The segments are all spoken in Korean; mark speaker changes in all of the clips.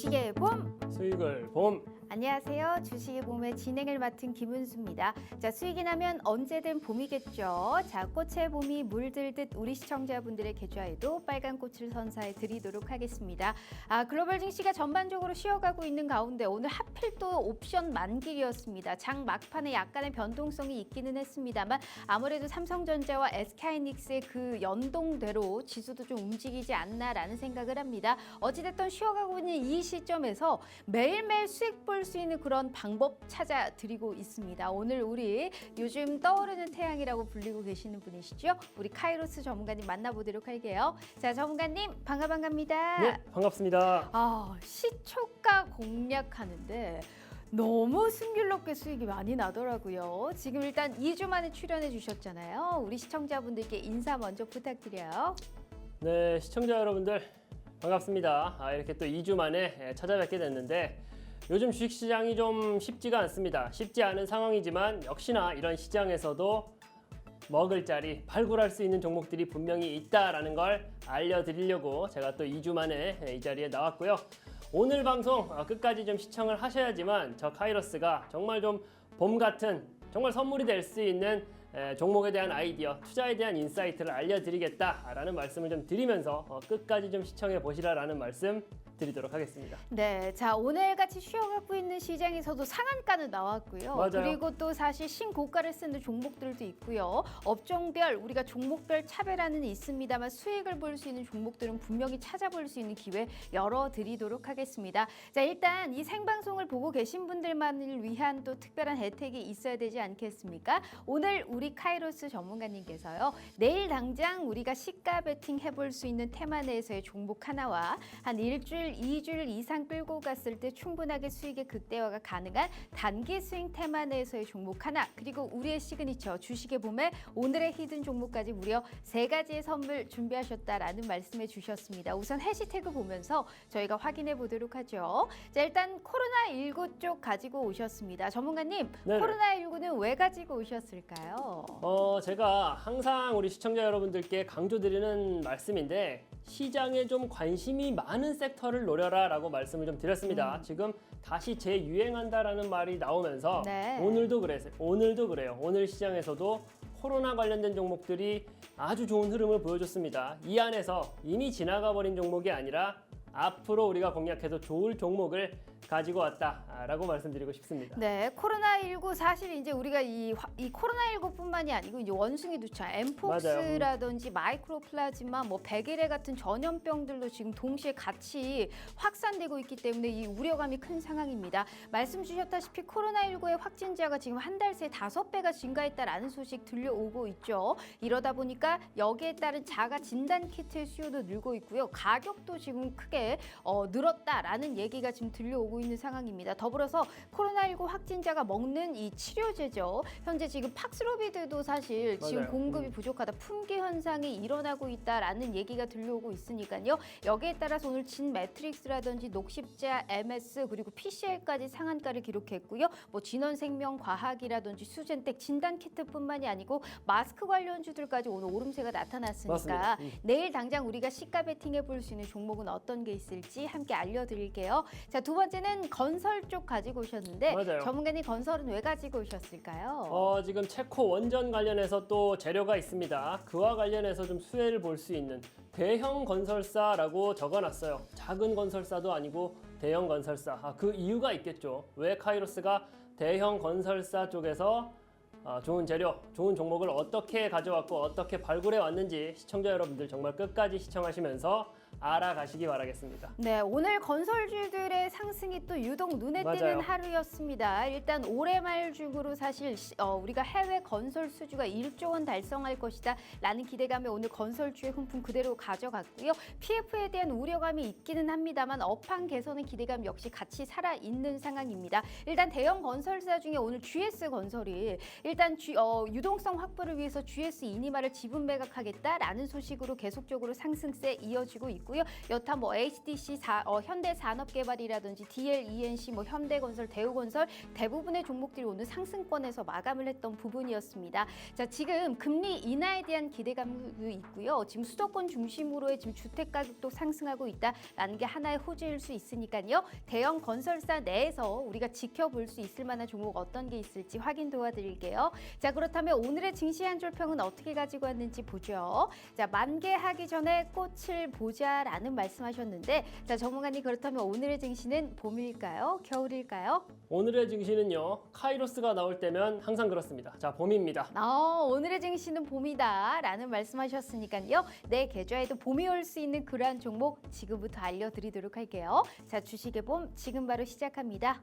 Speaker 1: 주식의 봄.
Speaker 2: 수익을 봄.
Speaker 1: 안녕하세요. 주식의 봄의 진행을 맡은 김은수입니다. 자, 수익이 나면 언제든 봄이겠죠. 자, 꽃의 봄이 물들듯 우리 시청자분들의 계좌에도 빨간 꽃을 선사해 드리도록 하겠습니다. 글로벌 증시가 전반적으로 쉬어가고 있는 가운데 오늘 하필 또 옵션 만길이었습니다. 장 막판에 약간의 변동성이 있기는 했습니다만 아무래도 삼성전자와 SK하이닉스의 그 연동대로 지수도 좀 움직이지 않나라는 생각을 합니다. 어찌됐든 쉬어가고 있는 이 시점에서 매일매일 수익 볼 수 있는 그런 방법 찾아드리고 있습니다. 오늘 우리 요즘 떠오르는 태양이라고 불리고 계시는 분이시죠? 우리 카이로스 전문가님 만나보도록 할게요. 자, 전문가님 반갑습니다.
Speaker 2: 네, 반갑습니다.
Speaker 1: 시초가 공략하는데 너무 승률롭게 수익이 많이 나더라고요. 지금 일단 2주 만에 출연해 주셨잖아요. 우리 시청자분들께 인사 먼저 부탁드려요.
Speaker 2: 네, 시청자 여러분들 반갑습니다. 이렇게 또 2주 만에 찾아뵙게 됐는데 요즘 주식시장이 좀 쉽지가 않습니다. 쉽지 않은 상황이지만 역시나 이런 시장에서도 먹을 자리, 발굴할 수 있는 종목들이 분명히 있다라는 걸 알려드리려고 제가 또 2주 만에 이 자리에 나왔고요. 오늘 방송 끝까지 좀 시청을 하셔야지만 저 카이로스가 정말 좀 봄 같은 정말 선물이 될 수 있는 종목에 대한 아이디어, 투자에 대한 인사이트를 알려드리겠다라는 말씀을 좀 드리면서 끝까지 좀 시청해 보시라라는 말씀 드리도록 하겠습니다.
Speaker 1: 네, 자 오늘같이 쉬어가고 있는 시장에서도 상한가는 나왔고요.
Speaker 2: 맞아요.
Speaker 1: 그리고 또 사실 신고가를 쓰는 종목들도 있고요. 업종별 우리가 종목별 차별화는 있습니다만 수익을 볼 수 있는 종목들은 분명히 찾아볼 수 있는 기회 열어드리도록 하겠습니다. 자, 일단 이 생방송을 보고 계신 분들만을 위한 또 특별한 혜택이 있어야 되지 않겠습니까? 오늘 우리 카이로스 전문가님께서요. 내일 당장 우리가 시가 베팅 해볼 수 있는 테마 내에서의 종목 하나와 한 일주일 2주일 이상 끌고 갔을 때 충분하게 수익의 극대화가 가능한 단기 스윙 테마 내에서의 종목 하나, 그리고 우리의 시그니처 주식의 봄에 오늘의 히든 종목까지 무려 3가지의 선물 준비하셨다라는 말씀해 주셨습니다. 우선 해시태그 보면서 저희가 확인해 보도록 하죠. 자, 일단 코로나19 쪽 가지고 오셨습니다. 전문가님,
Speaker 2: 네네.
Speaker 1: 코로나19는 왜 가지고 오셨을까요?
Speaker 2: 제가 항상 우리 시청자 여러분들께 강조드리는 말씀인데 시장에 좀 관심이 많은 섹터를 노려라 라고 말씀을 좀 드렸습니다. 지금 다시 재유행한다라는 말이 나오면서
Speaker 1: 네.
Speaker 2: 오늘도 그래요. 오늘 시장에서도 코로나 관련된 종목들이 아주 좋은 흐름을 보여줬습니다. 이 안에서 이미 지나가 버린 종목이 아니라 앞으로 우리가 공략해도 좋을 종목을 가지고 왔다라고 말씀드리고 싶습니다.
Speaker 1: 네, 코로나19 사실 이제 우리가 이 코로나19뿐만이 아니고 이제 원숭이 두창, 엠폭스라든지 마이크로플라즈마, 뭐 백일해 같은 전염병들도 지금 동시에 같이 확산되고 있기 때문에 이 우려감이 큰 상황입니다. 말씀 주셨다시피 코로나19의 확진자가 지금 한 달 새 5배가 증가했다라는 소식 들려오고 있죠. 이러다 보니까 여기에 따른 자가 진단 키트의 수요도 늘고 있고요. 가격도 지금 크게 늘었다라는 얘기가 지금 들려오고 있는 상황입니다. 더불어서 코로나19 확진자가 먹는 이 치료제죠. 현재 지금 팍스로비드도 사실 지금
Speaker 2: 맞아요.
Speaker 1: 공급이 부족하다, 품귀 현상이 일어나고 있다라는 얘기가 들려오고 있으니까요. 여기에 따라서 오늘 진 매트릭스라든지 녹십자, MS 그리고 PCL까지 상한가를 기록했고요. 뭐 진원생명과학이라든지 수젠텍 진단키트뿐만이 아니고 마스크 관련주들까지 오늘 오름세가 나타났으니까
Speaker 2: 맞습니다.
Speaker 1: 내일 당장 우리가 시가 베팅해 볼 수 있는 종목은 어떤 게 있을지 함께 알려드릴게요. 자, 두 번째는 건설 쪽 가지고 오셨는데
Speaker 2: 맞아요.
Speaker 1: 전문가님 건설은 왜 가지고 오셨을까요?
Speaker 2: 지금 체코 원전 관련해서 또 재료가 있습니다. 그와 관련해서 좀 수혜를 볼 수 있는 대형 건설사라고 적어놨어요. 작은 건설사도 아니고 대형 건설사. 그 이유가 있겠죠. 왜 카이로스가 대형 건설사 쪽에서 좋은 재료, 좋은 종목을 어떻게 가져왔고 어떻게 발굴해 왔는지 시청자 여러분들 정말 끝까지 시청하시면서 알아가시기 바라겠습니다.
Speaker 1: 네, 오늘 건설주들의 상승이 또 유독 눈에 띄는
Speaker 2: 맞아요.
Speaker 1: 하루였습니다. 일단 올해 말 중으로 사실 우리가 해외 건설 수주가 1조 원 달성할 것이다 라는 기대감에 오늘 건설주의 훈풍 그대로 가져갔고요. PF에 대한 우려감이 있기는 합니다만 업황 개선의 기대감 역시 같이 살아있는 상황입니다. 일단 대형 건설사 중에 오늘 GS건설이 일단 유동성 확보를 위해서 GS 이니마를 지분 매각하겠다라는 소식으로 계속적으로 상승세 이어지고 있고 있고요. 여타 뭐 HDC, 현대산업개발이라든지 DL, ENC, 뭐 현대건설, 대우건설 대부분의 종목들이 오늘 상승권에서 마감을 했던 부분이었습니다. 자, 지금 금리 인하에 대한 기대감도 있고요. 지금 수도권 중심으로의 지금 주택 가격도 상승하고 있다라는 게 하나의 호재일 수 있으니까요. 대형 건설사 내에서 우리가 지켜볼 수 있을 만한 종목 어떤 게 있을지 확인 도와드릴게요. 자, 그렇다면 오늘의 증시 한 줄 평은 어떻게 가지고 왔는지 보죠. 자, 만개하기 전에 꽃을 보자라는 말씀하셨는데, 자, 전문가님 그렇다면 오늘의 증시는 봄일까요? 겨울일까요?
Speaker 2: 오늘의 증시는요. 카이로스가 나올 때면 항상 그렇습니다. 자, 봄입니다.
Speaker 1: 오늘의 증시는 봄이다라는 말씀하셨으니까요. 내 계좌에도 봄이 올 수 있는 그러한 종목 지금부터 알려드리도록 할게요. 자, 주식의 봄 지금 바로 시작합니다.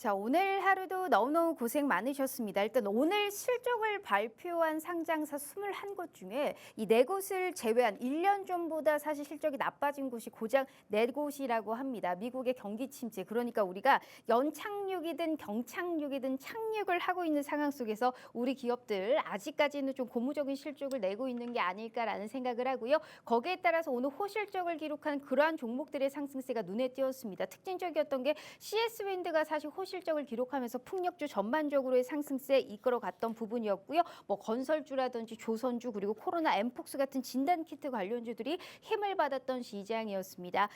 Speaker 1: 자, 오늘 하루도 너무너무 고생 많으셨습니다. 일단 오늘 실적을 발표한 상장사 21곳 중에 이 4곳을 제외한 1년 전보다 사실 실적이 나빠진 곳이 고작 4곳이라고 합니다. 미국의 경기 침체, 그러니까 우리가 연착륙이든 경착륙이든 착륙을 하고 있는 상황 속에서 우리 기업들 아직까지는 좀 고무적인 실적을 내고 있는 게 아닐까라는 생각을 하고요. 거기에 따라서 오늘 호실적을 기록한 그러한 종목들의 상승세가 눈에 띄었습니다. 특징적이었던 게 CS윈드가 사실 호실적을 기록하면서 풍력주 전반적으로의 상승세에 이끌어갔던 부분이었고요. 뭐 건설주라든지 조선주 그리고 코로나 엠폭스 같은 진단키트 관련주들이 힘을 받았던 시장이었습니다.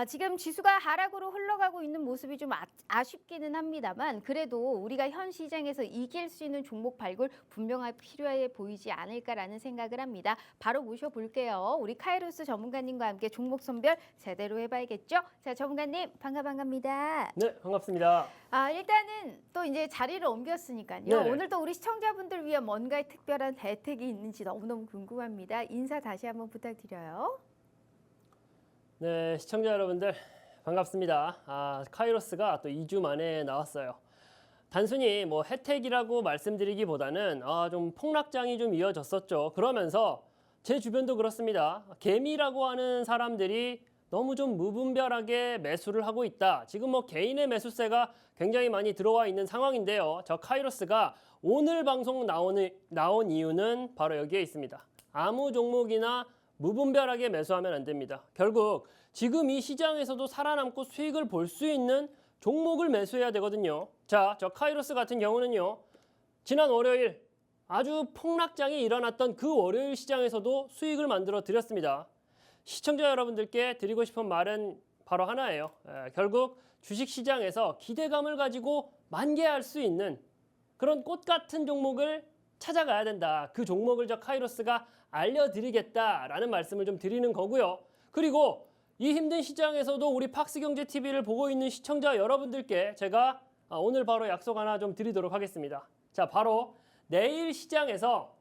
Speaker 1: 지금 지수가 하락으로 흘러가고 있는 모습이 좀 아쉽기는 합니다만 그래도 우리가 현 시장에서 이길 수 있는 종목 발굴 분명히 필요해 보이지 않을까라는 생각을 합니다. 바로 모셔볼게요. 우리 카이로스 전문가님과 함께 종목 선별 제대로 해봐야겠죠? 자, 전문가님 반갑습니다.
Speaker 2: 네, 반갑습니다.
Speaker 1: 일단은 또 이제 자리를 옮겼으니까요.
Speaker 2: 네.
Speaker 1: 오늘 또 우리 시청자분들 위한 뭔가의 특별한 혜택이 있는지 너무너무 궁금합니다. 인사 다시 한번 부탁드려요.
Speaker 2: 네, 시청자 여러분들 반갑습니다. 카이로스가 또 2주 만에 나왔어요. 단순히 뭐 혜택이라고 말씀드리기보다는 좀 폭락장이 좀 이어졌었죠. 그러면서 제 주변도 그렇습니다. 개미라고 하는 사람들이 너무 좀 무분별하게 매수를 하고 있다. 지금 뭐 개인의 매수세가 굉장히 많이 들어와 있는 상황인데요. 저 카이로스가 오늘 방송 나온 이유는 바로 여기에 있습니다. 아무 종목이나 무분별하게 매수하면 안 됩니다. 결국 지금 이 시장에서도 살아남고 수익을 볼 수 있는 종목을 매수해야 되거든요. 자, 저 카이로스 같은 경우는요. 지난 월요일 아주 폭락장이 일어났던 그 월요일 시장에서도 수익을 만들어 드렸습니다. 시청자 여러분들께 드리고 싶은 말은 바로 하나예요. 결국 주식시장에서 기대감을 가지고 만개할 수 있는 그런 꽃 같은 종목을 찾아가야 된다. 그 종목을 저 카이로스가 알려드리겠다라는 말씀을 좀 드리는 거고요. 그리고 이 힘든 시장에서도 우리 팍스경제TV를 보고 있는 시청자 여러분들께 제가 오늘 바로 약속 하나 좀 드리도록 하겠습니다. 자, 바로 내일 시장에서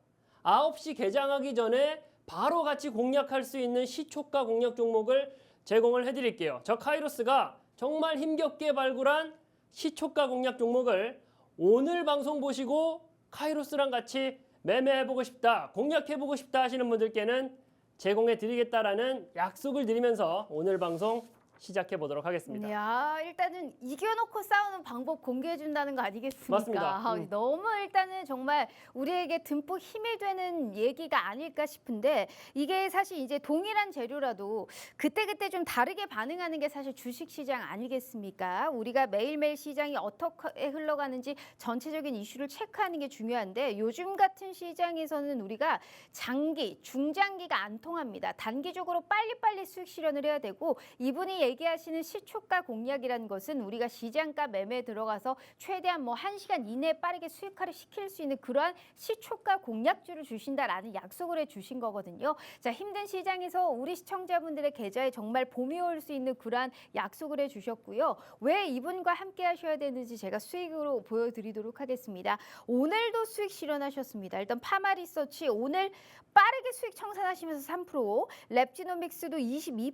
Speaker 2: 9시 개장하기 전에 바로 같이 공략할 수 있는 시초가 공략 종목을 제공을 해드릴게요. 저 카이로스가 정말 힘겹게 발굴한 시초가 공략 종목을 오늘 방송 보시고 카이로스랑 같이 매매해보고 싶다, 공략해보고 싶다 하시는 분들께는 제공해드리겠다라는 약속을 드리면서 오늘 방송 시작해 보도록 하겠습니다.
Speaker 1: 야, 일단은 이겨놓고 싸우는 방법 공개해 준다는 거 아니겠습니까?
Speaker 2: 맞습니다.
Speaker 1: 너무 일단은 정말 우리에게 듬뿍 힘이 되는 얘기가 아닐까 싶은데 이게 사실 이제 동일한 재료라도 그때그때 좀 다르게 반응하는 게 사실 주식시장 아니겠습니까? 우리가 매일매일 시장이 어떻게 흘러가는지 전체적인 이슈를 체크하는 게 중요한데 요즘 같은 시장에서는 우리가 장기, 중장기가 안 통합니다. 단기적으로 빨리빨리 수익 실현을 해야 되고 이분이 얘기하시는 시초가 공략이라는 것은 우리가 시장가 매매에 들어가서 최대한 뭐 1시간 이내에 빠르게 수익화를 시킬 수 있는 그러한 시초가 공략주를 주신다라는 약속을 해주신 거거든요. 자, 힘든 시장에서 우리 시청자분들의 계좌에 정말 봄이 올 수 있는 그러한 약속을 해주셨고요. 왜 이분과 함께 하셔야 되는지 제가 수익으로 보여드리도록 하겠습니다. 오늘도 수익 실현하셨습니다. 일단 파마리서치 오늘 빠르게 수익 청산하시면서 3%, 랩지노믹스도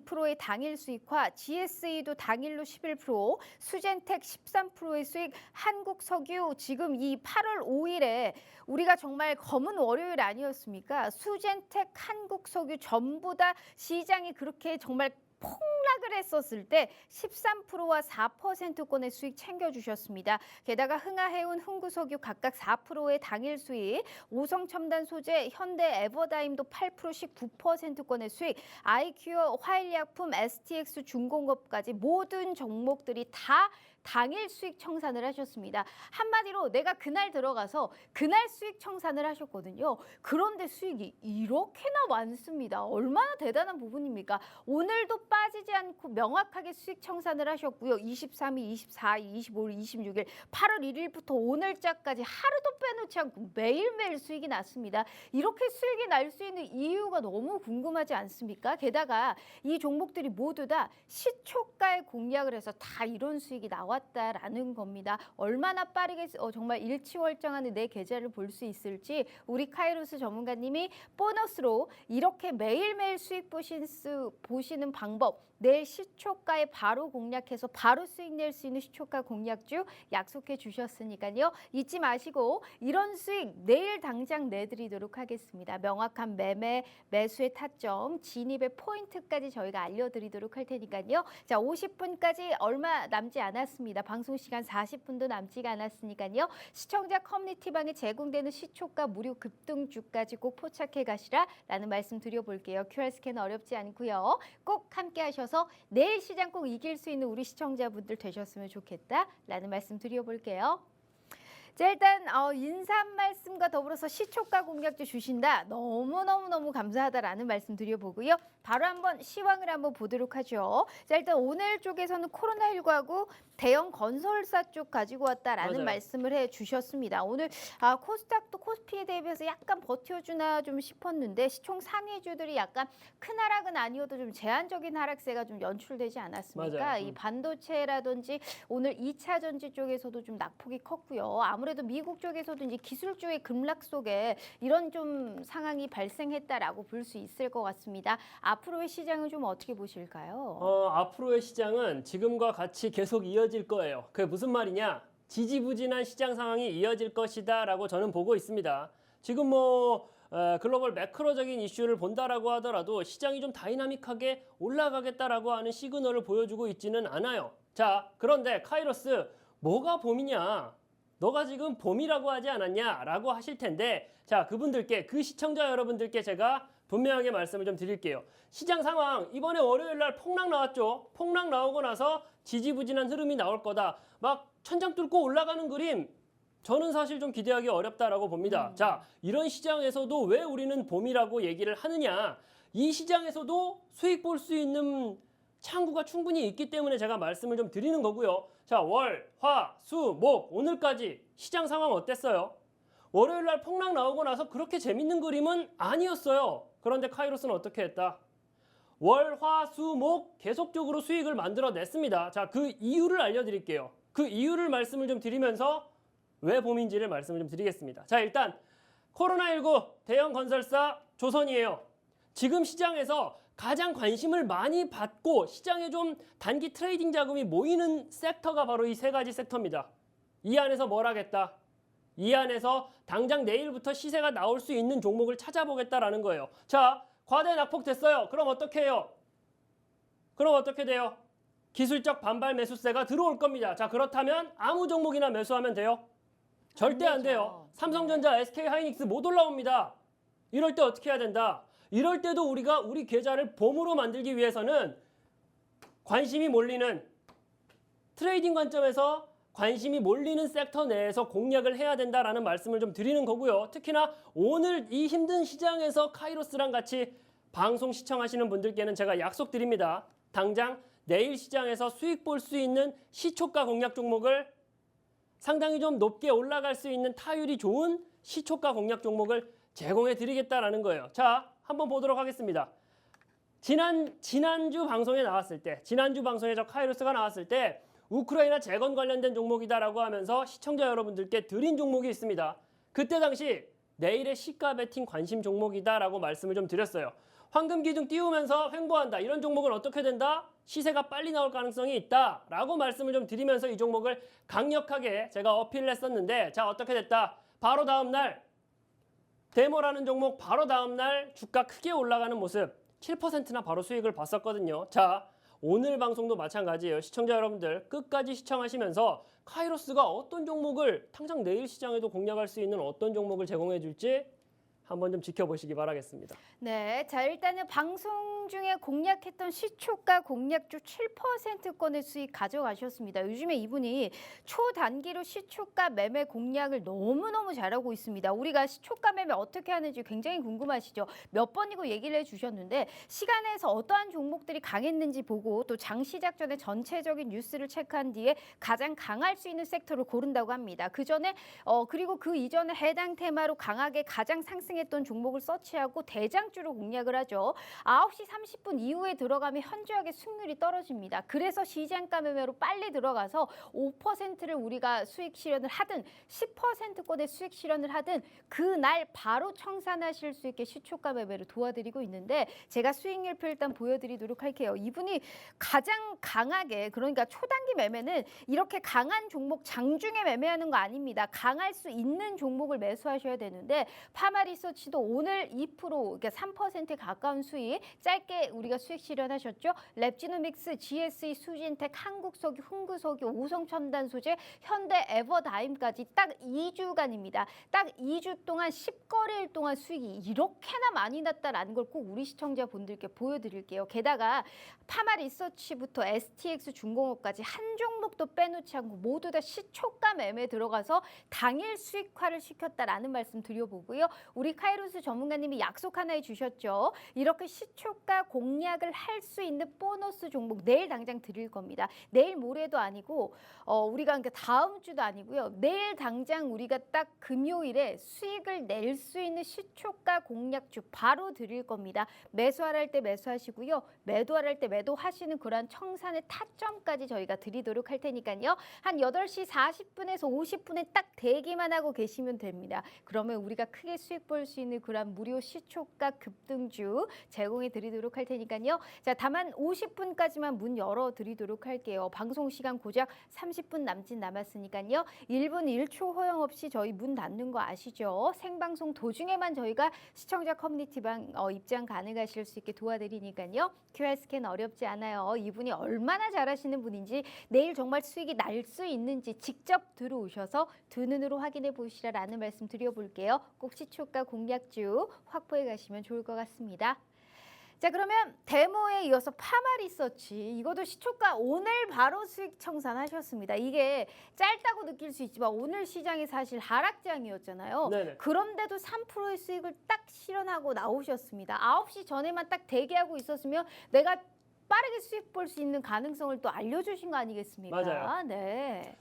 Speaker 1: 22%의 당일 수익화, GSE도 당일로 11%, 수젠텍 13%의 수익, 한국석유 지금 이 8월 5일에 우리가 정말 검은 월요일 아니었습니까? 수젠텍, 한국석유 전부 다 시장이 그렇게 정말 폭락을 했었을 때 13%와 4%권의 수익 챙겨주셨습니다. 게다가 흥하해운, 흥구석유 각각 4%의 당일 수익, 오성첨단 소재, 현대 에버다임도 8%씩 9%권의 수익, 아이큐어, 화일약품, STX 중공업까지 모든 종목들이 다 당일 수익 청산을 하셨습니다. 한마디로 내가 그날 들어가서 그날 수익 청산을 하셨거든요. 그런데 수익이 이렇게나 많습니다. 얼마나 대단한 부분입니까? 오늘도 빠지지 않고 명확하게 수익 청산을 하셨고요. 23일, 24일, 25일, 26일, 8월 1일부터 오늘자까지 하루도 빼놓지 않고 매일매일 수익이 났습니다. 이렇게 수익이 날 수 있는 이유가 너무 궁금하지 않습니까? 게다가 이 종목들이 모두 다 시초가에 공략을 해서 다 이런 수익이 나왔다라는 겁니다. 얼마나 빠르게 정말 일치월장하는 내 계좌를 볼 수 있을지 우리 카이로스 전문가님이 보너스로 이렇게 매일매일 수익 보시는 방법, 내일 시초가에 바로 공략해서 바로 수익 낼 수 있는 시초가 공략주 약속해 주셨으니까요. 잊지 마시고 이런 수익 내일 당장 내드리도록 하겠습니다. 명확한 매매, 매수의 타점, 진입의 포인트까지 저희가 알려드리도록 할 테니까요. 자, 50분까지 얼마 남지 않았습니다. 방송 시간 40분도 남지가 않았으니까요. 시청자 커뮤니티방에 제공되는 시초가 무료 급등주까지 꼭 포착해 가시라라는 말씀 드려볼게요. QR 스캔 어렵지 않고요. 꼭 함께 하셔서 내일 시장 꼭 이길 수 있는 우리 시청자분들 되셨으면 좋겠다라는 말씀 드려볼게요. 자, 일단 인사 말씀과 더불어서 시초가 공략주 주신다. 너무 감사하다라는 말씀 드려보고요. 바로 한번 시황을 한번 보도록 하죠. 자, 일단 오늘 쪽에서는 코로나19하고 대형 건설사 쪽 가지고 왔다라는
Speaker 2: 맞아요.
Speaker 1: 말씀을 해주셨습니다. 오늘 코스닥도 코스피에 대비해서 약간 버텨주나 좀 싶었는데 시총 상위주들이 약간 큰 하락은 아니어도 좀 제한적인 하락세가 좀 연출되지 않았습니까?
Speaker 2: 맞아요.
Speaker 1: 이 반도체라든지 오늘 2차 전지 쪽에서도 좀 낙폭이 컸고요. 아무래도 미국 쪽에서도 이제 기술주의 급락 속에 이런 좀 상황이 발생했다라고 볼 수 있을 것 같습니다. 앞으로의 시장은 좀 어떻게 보실까요?
Speaker 2: 앞으로의 시장은 지금과 같이 계속 이어질 거예요. 그게 무슨 말이냐? 지지부진한 시장 상황이 이어질 것이다라고 저는 보고 있습니다. 지금 글로벌 매크로적인 이슈를 본다라고 하더라도 시장이 좀 다이나믹하게 올라가겠다라고 하는 시그널을 보여주고 있지는 않아요. 자, 그런데 카이로스 뭐가 봄이냐? 너가 지금 봄이라고 하지 않았냐? 라고 하실 텐데 자, 그분들께 그 시청자 여러분들께 제가 분명하게 말씀을 좀 드릴게요. 시장 상황 이번에 월요일 날 폭락 나왔죠. 폭락 나오고 나서 지지부진한 흐름이 나올 거다. 막 천장 뚫고 올라가는 그림 저는 사실 좀 기대하기 어렵다라고 봅니다. 자, 이런 시장에서도 왜 우리는 봄이라고 얘기를 하느냐? 이 시장에서도 수익 볼 수 있는 창구가 충분히 있기 때문에 제가 말씀을 좀 드리는 거고요. 자, 월, 화, 수, 목 오늘까지 시장 상황 어땠어요? 월요일 날 폭락 나오고 나서 그렇게 재밌는 그림은 아니었어요. 그런데 카이로스는 어떻게 했다? 월, 화, 수, 목 계속적으로 수익을 만들어냈습니다. 자, 그 이유를 알려드릴게요. 그 이유를 말씀을 좀 드리면서 왜 봄인지를 말씀을 좀 드리겠습니다. 자, 일단 코로나19 대형 건설사 조선이에요. 지금 시장에서 가장 관심을 많이 받고 시장에 좀 단기 트레이딩 자금이 모이는 섹터가 바로 이 세 가지 섹터입니다. 이 안에서 뭘 하겠다? 이 안에서 당장 내일부터 시세가 나올 수 있는 종목을 찾아보겠다라는 거예요. 자, 과대 낙폭 됐어요. 그럼 어떻게 해요? 그럼 어떻게 돼요? 기술적 반발 매수세가 들어올 겁니다. 자, 그렇다면 아무 종목이나 매수하면 돼요? 절대 안 돼요. 삼성전자, SK하이닉스 못 올라옵니다. 이럴 때 어떻게 해야 된다? 이럴 때도 우리가 우리 계좌를 봄으로 만들기 위해서는 관심이 몰리는 트레이딩 관점에서 관심이 몰리는 섹터 내에서 공략을 해야 된다라는 말씀을 좀 드리는 거고요. 특히나 오늘 이 힘든 시장에서 카이로스랑 같이 방송 시청하시는 분들께는 제가 약속드립니다. 당장 내일 시장에서 수익 볼 수 있는 시초가 공략 종목을 상당히 좀 높게 올라갈 수 있는 타율이 좋은 시초가 공략 종목을 제공해 드리겠다라는 거예요. 자, 한번 보도록 하겠습니다. 지난주 방송에 나왔을 때, 지난주 방송에 저 카이로스가 나왔을 때 우크라이나 재건 관련된 종목이다라고 하면서 시청자 여러분들께 드린 종목이 있습니다. 그때 당시 내일의 시가 베팅 관심 종목이다라고 말씀을 좀 드렸어요. 황금 기둥 띄우면서 횡보한다. 이런 종목은 어떻게 된다? 시세가 빨리 나올 가능성이 있다라고 말씀을 좀 드리면서 이 종목을 강력하게 제가 어필을 했었는데, 자, 어떻게 됐다? 바로 다음 날 데모라는 종목 바로 다음 날 주가 크게 올라가는 모습 7%나 바로 수익을 봤었거든요. 자, 오늘 방송도 마찬가지예요. 시청자 여러분들 끝까지 시청하시면서 카이로스가 어떤 종목을 당장 내일 시장에도 공략할 수 있는 어떤 종목을 제공해 줄지 한번 좀 지켜보시기 바라겠습니다.
Speaker 1: 네, 자 일단은 방송 중에 공략했던 시초가 공략주 7%권의 수익 가져가셨습니다. 요즘에 이분이 초단기로 시초가 매매 공략을 너무너무 잘하고 있습니다. 우리가 시초가 매매 어떻게 하는지 굉장히 궁금하시죠? 몇 번이고 얘기를 해주셨는데 시간에서 어떠한 종목들이 강했는지 보고 또 장 시작 전에 전체적인 뉴스를 체크한 뒤에 가장 강할 수 있는 섹터를 고른다고 합니다. 그 전에 그리고 그 이전에 해당 테마로 강하게 가장 상승했던 종목을 서치하고 대장주로 공략을 하죠. 9시 30분 이후에 들어가면 현저하게 승률이 떨어집니다. 그래서 시장가 매매로 빨리 들어가서 5%를 우리가 수익 실현을 하든 10%권의 수익 실현을 하든 그날 바로 청산하실 수 있게 시초가 매매를 도와드리고 있는데 제가 수익률표 일단 보여드리도록 할게요. 이분이 가장 강하게 그러니까 초단기 매매는 이렇게 강한 종목 장중에 매매하는 거 아닙니다. 강할 수 있는 종목을 매수하셔야 되는데 파마리서치도 오늘 2% 그러니까 3%에 가까운 수익 짧게 우리가 수익 실현하셨죠. 랩지노믹스, GSE, 수진텍, 한국석유, 흥구석유, 오성첨단소재, 현대, 에버다임까지 딱 2주간입니다. 딱 2주 동안 10거래일 동안 수익이 이렇게나 많이 났다라는 걸 꼭 우리 시청자분들께 보여드릴게요. 게다가 파마리서치부터 STX 중공업까지 한 종목도 빼놓지 않고 모두 다 시초가 매매 들어가서 당일 수익화를 시켰다라는 말씀 드려보고요. 우리 카이로스 전문가님이 약속 하나 해주셨죠. 이렇게 시초가 공략을 할 수 있는 보너스 종목 내일 당장 드릴 겁니다. 내일 모레도 아니고 우리가 그러니까 다음 주도 아니고요. 내일 당장 우리가 딱 금요일에 수익을 낼 수 있는 시초가 공략주 바로 드릴 겁니다. 매수할 때 매수하시고요. 매도할 때 매도하시는 그런 청산의 타점까지 저희가 드리도록 할 테니까요. 한 8시 40분에서 50분에 딱 대기만 하고 계시면 됩니다. 그러면 우리가 크게 수익 볼 수 있는 그런 무료 시초가 급등주 제공해 드리도록 할 테니까요. 자, 다만 50분까지만 문 열어 드리도록 할게요. 방송 시간 고작 30분 남짓 남았으니까요. 1분 1초 허용 없이 저희 문 닫는 거 아시죠? 생방송 도중에만 저희가 시청자 커뮤니티방 입장 가능하실 수 있게 도와드리니까요. QR 스캔 어렵지 않아요. 이분이 얼마나 잘하시는 분인지 내일 정말 수익이 날 수 있는지 직접 들어오셔서 두 눈으로 확인해 보시라라는 말씀 드려볼게요. 꼭 시초가 공략주 확보해 가시면 좋을 것 같습니다. 자, 그러면 데모에 이어서 파마리서치 이것도 시초가 오늘 바로 수익 청산하셨습니다. 이게 짧다고 느낄 수 있지만 오늘 시장이 사실 하락장이었잖아요.
Speaker 2: 네네.
Speaker 1: 그런데도 3%의 수익을 딱 실현하고 나오셨습니다. 9시 전에만 딱 대기하고 있었으면 내가 빠르게 수익 볼 수 있는 가능성을 또 알려주신 거 아니겠습니까?
Speaker 2: 맞아요.
Speaker 1: 네.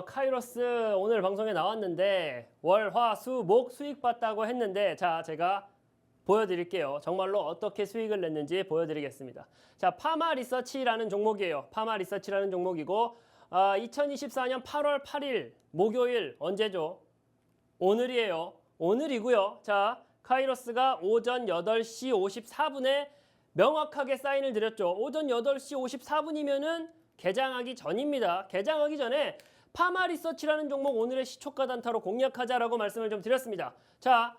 Speaker 2: 카이로스 오늘 방송에 나왔는데 월, 화, 수, 목 수익 봤다고 했는데 자, 제가 보여드릴게요. 정말로 어떻게 수익을 냈는지 보여드리겠습니다. 자, 파마리서치라는 종목이에요. 파마리서치라는 종목이고 2024년 8월 8일 목요일 언제죠? 오늘이에요. 오늘이고요. 자, 카이로스가 오전 8시 54분에 명확하게 사인을 드렸죠. 오전 8시 54분이면은 개장하기 전입니다. 개장하기 전에 파마리서치라는 종목 오늘의 시초가 단타로 공략하자라고 말씀을 좀 드렸습니다. 자,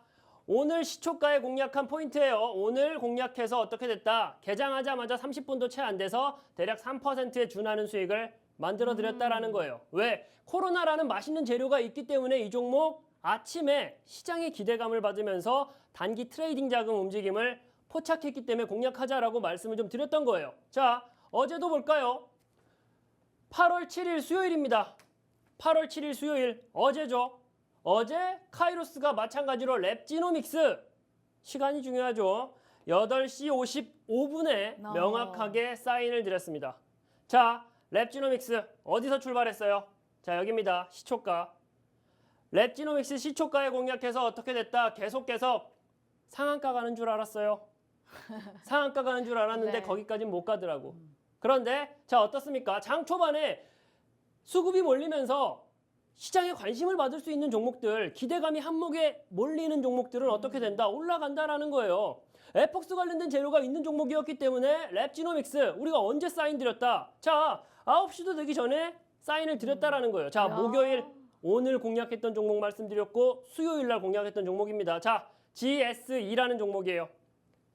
Speaker 2: 오늘 시초가에 공략한 포인트예요. 오늘 공략해서 어떻게 됐다? 개장하자마자 30분도 채 안 돼서 대략 3%에 준하는 수익을 만들어 드렸다라는 거예요. 왜? 코로나라는 맛있는 재료가 있기 때문에 이 종목 아침에 시장의 기대감을 받으면서 단기 트레이딩 자금 움직임을 포착했기 때문에 공략하자라고 말씀을 좀 드렸던 거예요. 자, 어제도 볼까요? 8월 7일 수요일입니다. 8월 7일 수요일 어제죠. 어제 카이로스가 마찬가지로 랩지노믹스 시간이 중요하죠. 8시 55분에 명확하게 사인을 드렸습니다. 자, 랩지노믹스 어디서 출발했어요? 자, 여기입니다. 시초가. 랩지노믹스 시초가에 공략해서 어떻게 됐다? 계속 상한가 가는 줄 알았어요. 상한가 가는 줄 알았는데
Speaker 1: 네.
Speaker 2: 거기까지는 못 가더라고. 그런데 자, 어떻습니까? 장 초반에 수급이 몰리면서 시장에 관심을 받을 수 있는 종목들, 기대감이 한몫에 몰리는 종목들은 어떻게 된다? 올라간다라는 거예요. 에폭스 관련된 재료가 있는 종목이었기 때문에 랩지노믹스 우리가 언제 사인 드렸다? 자, 9시도 되기 전에 사인을 드렸다라는 거예요. 자,
Speaker 1: 야.
Speaker 2: 목요일 오늘 공략했던 종목 말씀드렸고 수요일 날 공략했던 종목입니다. 자, GSE라는 종목이에요.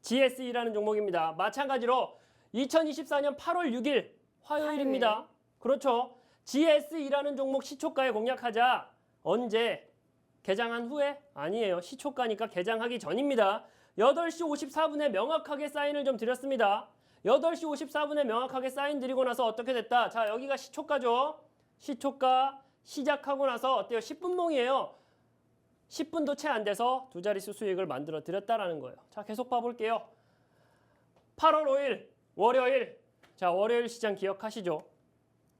Speaker 2: GSE라는 종목입니다. 마찬가지로 2024년 8월 6일 화요일입니다. 그렇죠. GSE라는 종목 시초가에 공략하자. 언제? 개장한 후에? 아니에요. 시초가니까 개장하기 전입니다. 8시 54분에 명확하게 사인을 좀 드렸습니다. 8시 54분에 명확하게 사인 드리고 나서 어떻게 됐다? 자, 여기가 시초가죠. 시초가 시작하고 나서 어때요? 10분봉이에요. 10분도 채 안 돼서 두 자릿수 수익을 만들어 드렸다라는 거예요. 자, 계속 봐볼게요. 8월 5일 월요일. 자, 월요일 시장 기억하시죠?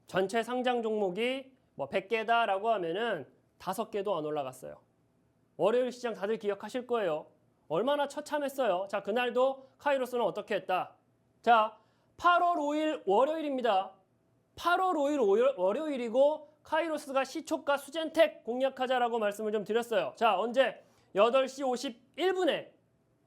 Speaker 2: 전체 상장 종목이 뭐 100개다라고 하면은 5개도 안 올라갔어요. 월요일 시장 다들 기억하실 거예요. 얼마나 처참했어요. 자, 그날도 카이로스는 어떻게 했다? 자, 8월 5일 월요일입니다. 8월 5일 월요일이고 카이로스가 시초가 수젠텍 공략하자라고 말씀을 좀 드렸어요. 자, 언제? 8시 51분에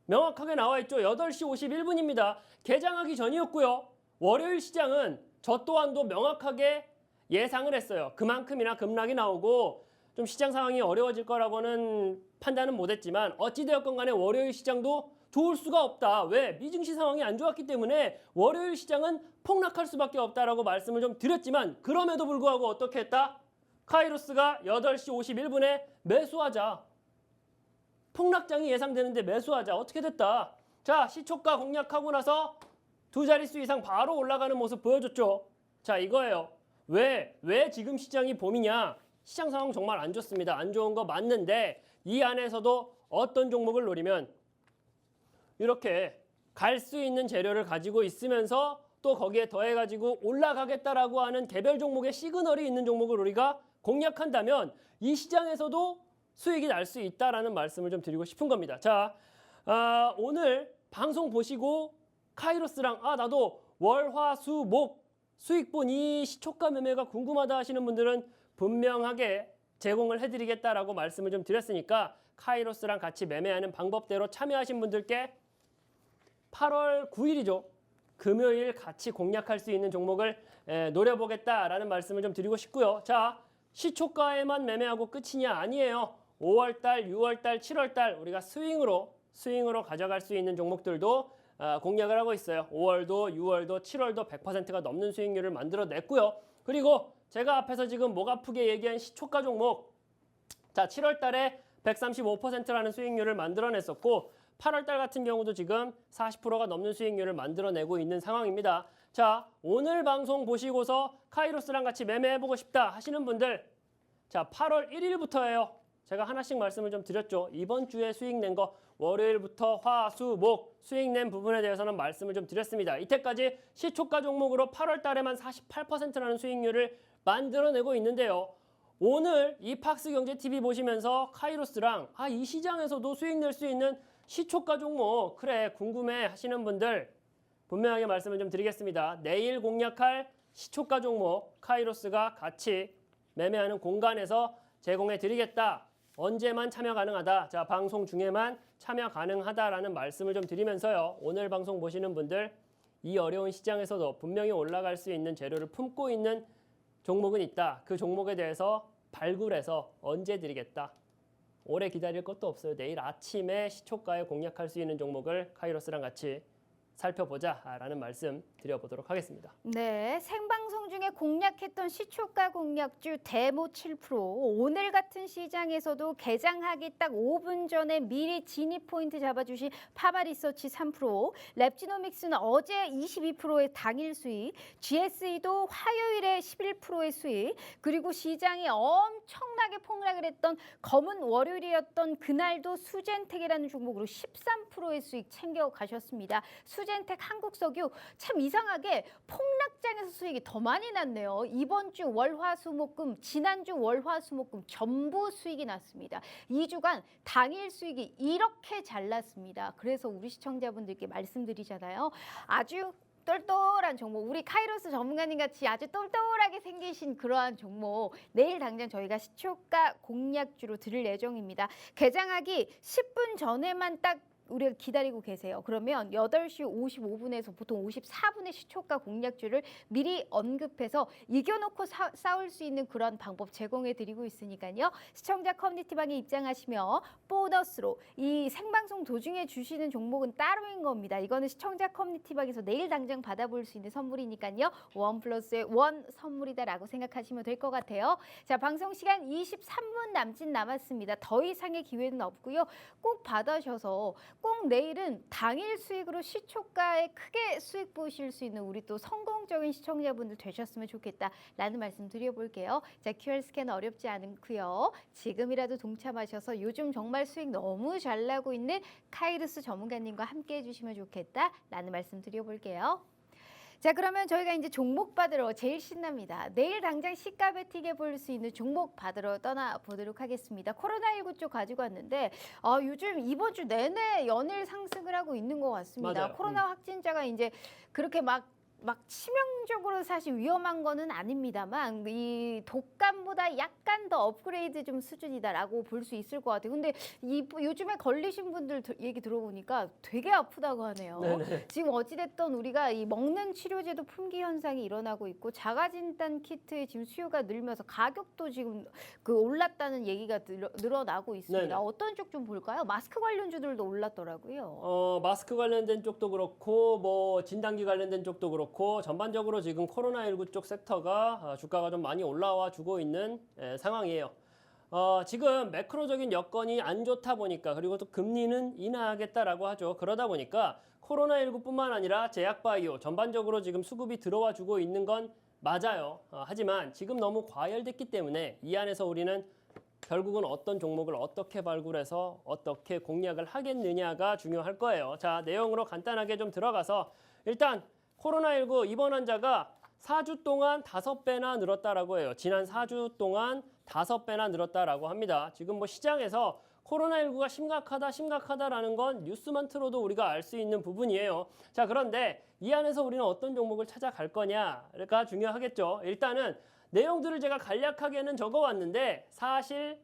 Speaker 2: 명확하게 나와 있죠. 8시 51분입니다. 개장하기 전이었고요. 월요일 시장은 저 또한도 명확하게 예상을 했어요. 그만큼이나 급락이 나오고 좀 시장 상황이 어려워질 거라고는 판단은 못했지만 어찌되었건 간에 월요일 시장도 좋을 수가 없다. 왜? 미증시 상황이 안 좋았기 때문에 월요일 시장은 폭락할 수밖에 없다라고 말씀을 좀 드렸지만 그럼에도 불구하고 어떻게 했다? 카이로스가 8시 51분에 매수하자. 폭락장이 예상되는데 매수하자. 어떻게 됐다? 자, 시초가 공략하고 나서 두 자릿수 이상 바로 올라가는 모습 보여줬죠. 자, 이거예요. 왜 지금 시장이 봄이냐? 시장 상황 정말 안 좋습니다. 안 좋은 거 맞는데 이 안에서도 어떤 종목을 노리면 이렇게 갈 수 있는 재료를 가지고 있으면서 또 거기에 더해가지고 올라가겠다라고 하는 개별 종목의 시그널이 있는 종목을 우리가 공략한다면 이 시장에서도 수익이 날 수 있다라는 말씀을 좀 드리고 싶은 겁니다. 자, 오늘 방송 보시고 카이로스랑 나도 월, 화, 수, 목 수익본 이 시초가 매매가 궁금하다 하시는 분들은 분명하게 제공을 해드리겠다라고 말씀을 좀 드렸으니까 카이로스랑 같이 매매하는 방법대로 참여하신 분들께 8월 9일이죠. 금요일 같이 공략할 수 있는 종목을 노려보겠다라는 말씀을 좀 드리고 싶고요. 자, 시초가에만 매매하고 끝이냐? 아니에요. 5월달, 6월달, 7월달 우리가 스윙으로 가져갈 수 있는 종목들도 공략을 하고 있어요. 5월도, 6월도, 7월도 100%가 넘는 수익률을 만들어냈고요. 그리고 제가 앞에서 지금 목 아프게 얘기한 시초가 종목, 자, 7월달에 135%라는 수익률을 만들어냈었고 8월달 같은 경우도 지금 40%가 넘는 수익률을 만들어내고 있는 상황입니다. 자, 오늘 방송 보시고서 카이로스랑 같이 매매해보고 싶다 하시는 분들, 자, 8월 1일부터예요. 제가 하나씩 말씀을 좀 드렸죠. 이번 주에 수익 낸 거 월요일부터 화, 수, 목 수익 낸 부분에 대해서는 말씀을 좀 드렸습니다. 이때까지 시초가 종목으로 8월 달에만 48%라는 수익률을 만들어내고 있는데요. 오늘 이 팍스경제TV 보시면서 카이로스랑 이 시장에서도 수익 낼 수 있는 시초가 종목 그래 궁금해 하시는 분들 분명하게 말씀을 좀 드리겠습니다. 내일 공략할 시초가 종목 카이로스가 같이 매매하는 공간에서 제공해 드리겠다. 언제만 참여 가능하다. 자, 방송 중에만 참여 가능하다라는 말씀을 좀 드리면서요. 오늘 방송 보시는 분들 이 어려운 시장에서도 분명히 올라갈 수 있는 재료를 품고 있는 종목은 있다. 그 종목에 대해서 발굴해서 언제 드리겠다. 오래 기다릴 것도 없어요. 내일 아침에 시초가에 공략할 수 있는 종목을 카이로스랑 같이 살펴보자라는 말씀 드려보도록 하겠습니다.
Speaker 1: 네, 생방송 중에 공략했던 시초가 공략주 대모 7%, 오늘 같은 시장에서도 개장하기 딱 5분 전에 미리 진입 포인트 잡아주신 파마리서치 3%, 랩지노믹스는 어제 22%의 당일 수익, GSE도 화요일에 11%의 수익, 그리고 시장이 엄청나게 폭락을 했던 검은 월요일이었던 그날도 수젠텍이라는 종목으로 13%의 수익 챙겨 가셨습니다. 수젠텍 한국석유 참 이상하게 폭락장에서 수익이 더 많이 났네요. 이번 주 월화수목금, 지난주 월화수목금 전부 수익이 났습니다. 2주간 당일 수익이 이렇게 잘 났습니다. 그래서 우리 시청자분들께 말씀드리잖아요. 아주 똘똘한 종목, 우리 카이로스 전문가님 같이 아주 똘똘하게 생기신 그러한 종목 내일 당장 저희가 시초가 공략주로 드릴 예정입니다. 개장하기 10분 전에만 딱 우리가 기다리고 계세요. 그러면 8시 55분에서 보통 54분의 시초가 공략주를 미리 언급해서 이겨놓고 싸울 수 있는 그런 방법 제공해 드리고 있으니까요. 시청자 커뮤니티방에 입장하시면 보너스로 이 생방송 도중에 주시는 종목은 따로인 겁니다. 이거는 시청자 커뮤니티방에서 내일 당장 받아볼 수 있는 선물이니까요. 원 플러스의 원 선물이다라고 생각하시면 될 것 같아요. 자, 방송 시간 23분 남짓 남았습니다. 더 이상의 기회는 없고요. 꼭 받으셔서 꼭 내일은 당일 수익으로 시초가에 크게 수익 보실 수 있는 우리 또 성공적인 시청자분들 되셨으면 좋겠다라는 말씀 드려볼게요. 자, QR 스캔 어렵지 않고요. 지금이라도 동참하셔서 요즘 정말 수익 너무 잘 나고 있는 카이로스 전문가님과 함께 해주시면 좋겠다라는 말씀 드려볼게요. 자, 그러면 저희가 이제 종목 받으러 제일 신납니다. 내일 당장 시가 베팅해 볼 수 있는 종목 받으러 떠나보도록 하겠습니다. 코로나19 쪽 가지고 왔는데 요즘 이번 주 내내 연일 상승을 하고 있는 것 같습니다.
Speaker 2: 맞아요.
Speaker 1: 코로나 확진자가 이제 그렇게 막 치명적으로 사실 위험한 거는 아닙니다만 이 독감보다 약간 더 업그레이드 좀 수준이다라고 볼 수 있을 것 같아요. 근데 요즘에 걸리신 분들 얘기 들어보니까 되게 아프다고 하네요.
Speaker 2: 네네.
Speaker 1: 지금 어찌됐든 우리가 이 먹는 치료제도 품귀 현상이 일어나고 있고 자가진단 키트의 지금 수요가 늘면서 가격도 지금 올랐다는 얘기가 늘어나고 있습니다.
Speaker 2: 네네.
Speaker 1: 어떤 쪽 좀 볼까요? 마스크 관련주들도 올랐더라고요.
Speaker 2: 마스크 관련된 쪽도 그렇고 뭐 진단기 관련된 쪽도 그렇고 전반적으로 지금 코로나19 쪽 섹터가 주가가 좀 많이 올라와 주고 있는 상황이에요. 지금 매크로적인 여건이 안 좋다 보니까 그리고 또 금리는 인하하겠다라고 하죠. 그러다 보니까 코로나19뿐만 아니라 제약바이오 전반적으로 지금 수급이 들어와 주고 있는 건 맞아요. 하지만 지금 너무 과열됐기 때문에 이 안에서 우리는 결국은 어떤 종목을 어떻게 발굴해서 어떻게 공략을 하겠느냐가 중요할 거예요. 자, 내용으로 간단하게 좀 들어가서 일단 코로나19 입원 환자가 4주 동안 5배나 늘었다라고 해요. 지난 4주 동안 5배나 늘었다라고 합니다. 지금 뭐 시장에서 코로나19가 심각하다라는 건 뉴스만 틀어도 우리가 알 수 있는 부분이에요. 자, 그런데 이 안에서 우리는 어떤 종목을 찾아갈 거냐가 중요하겠죠. 일단은 내용들을 제가 간략하게는 적어왔는데 사실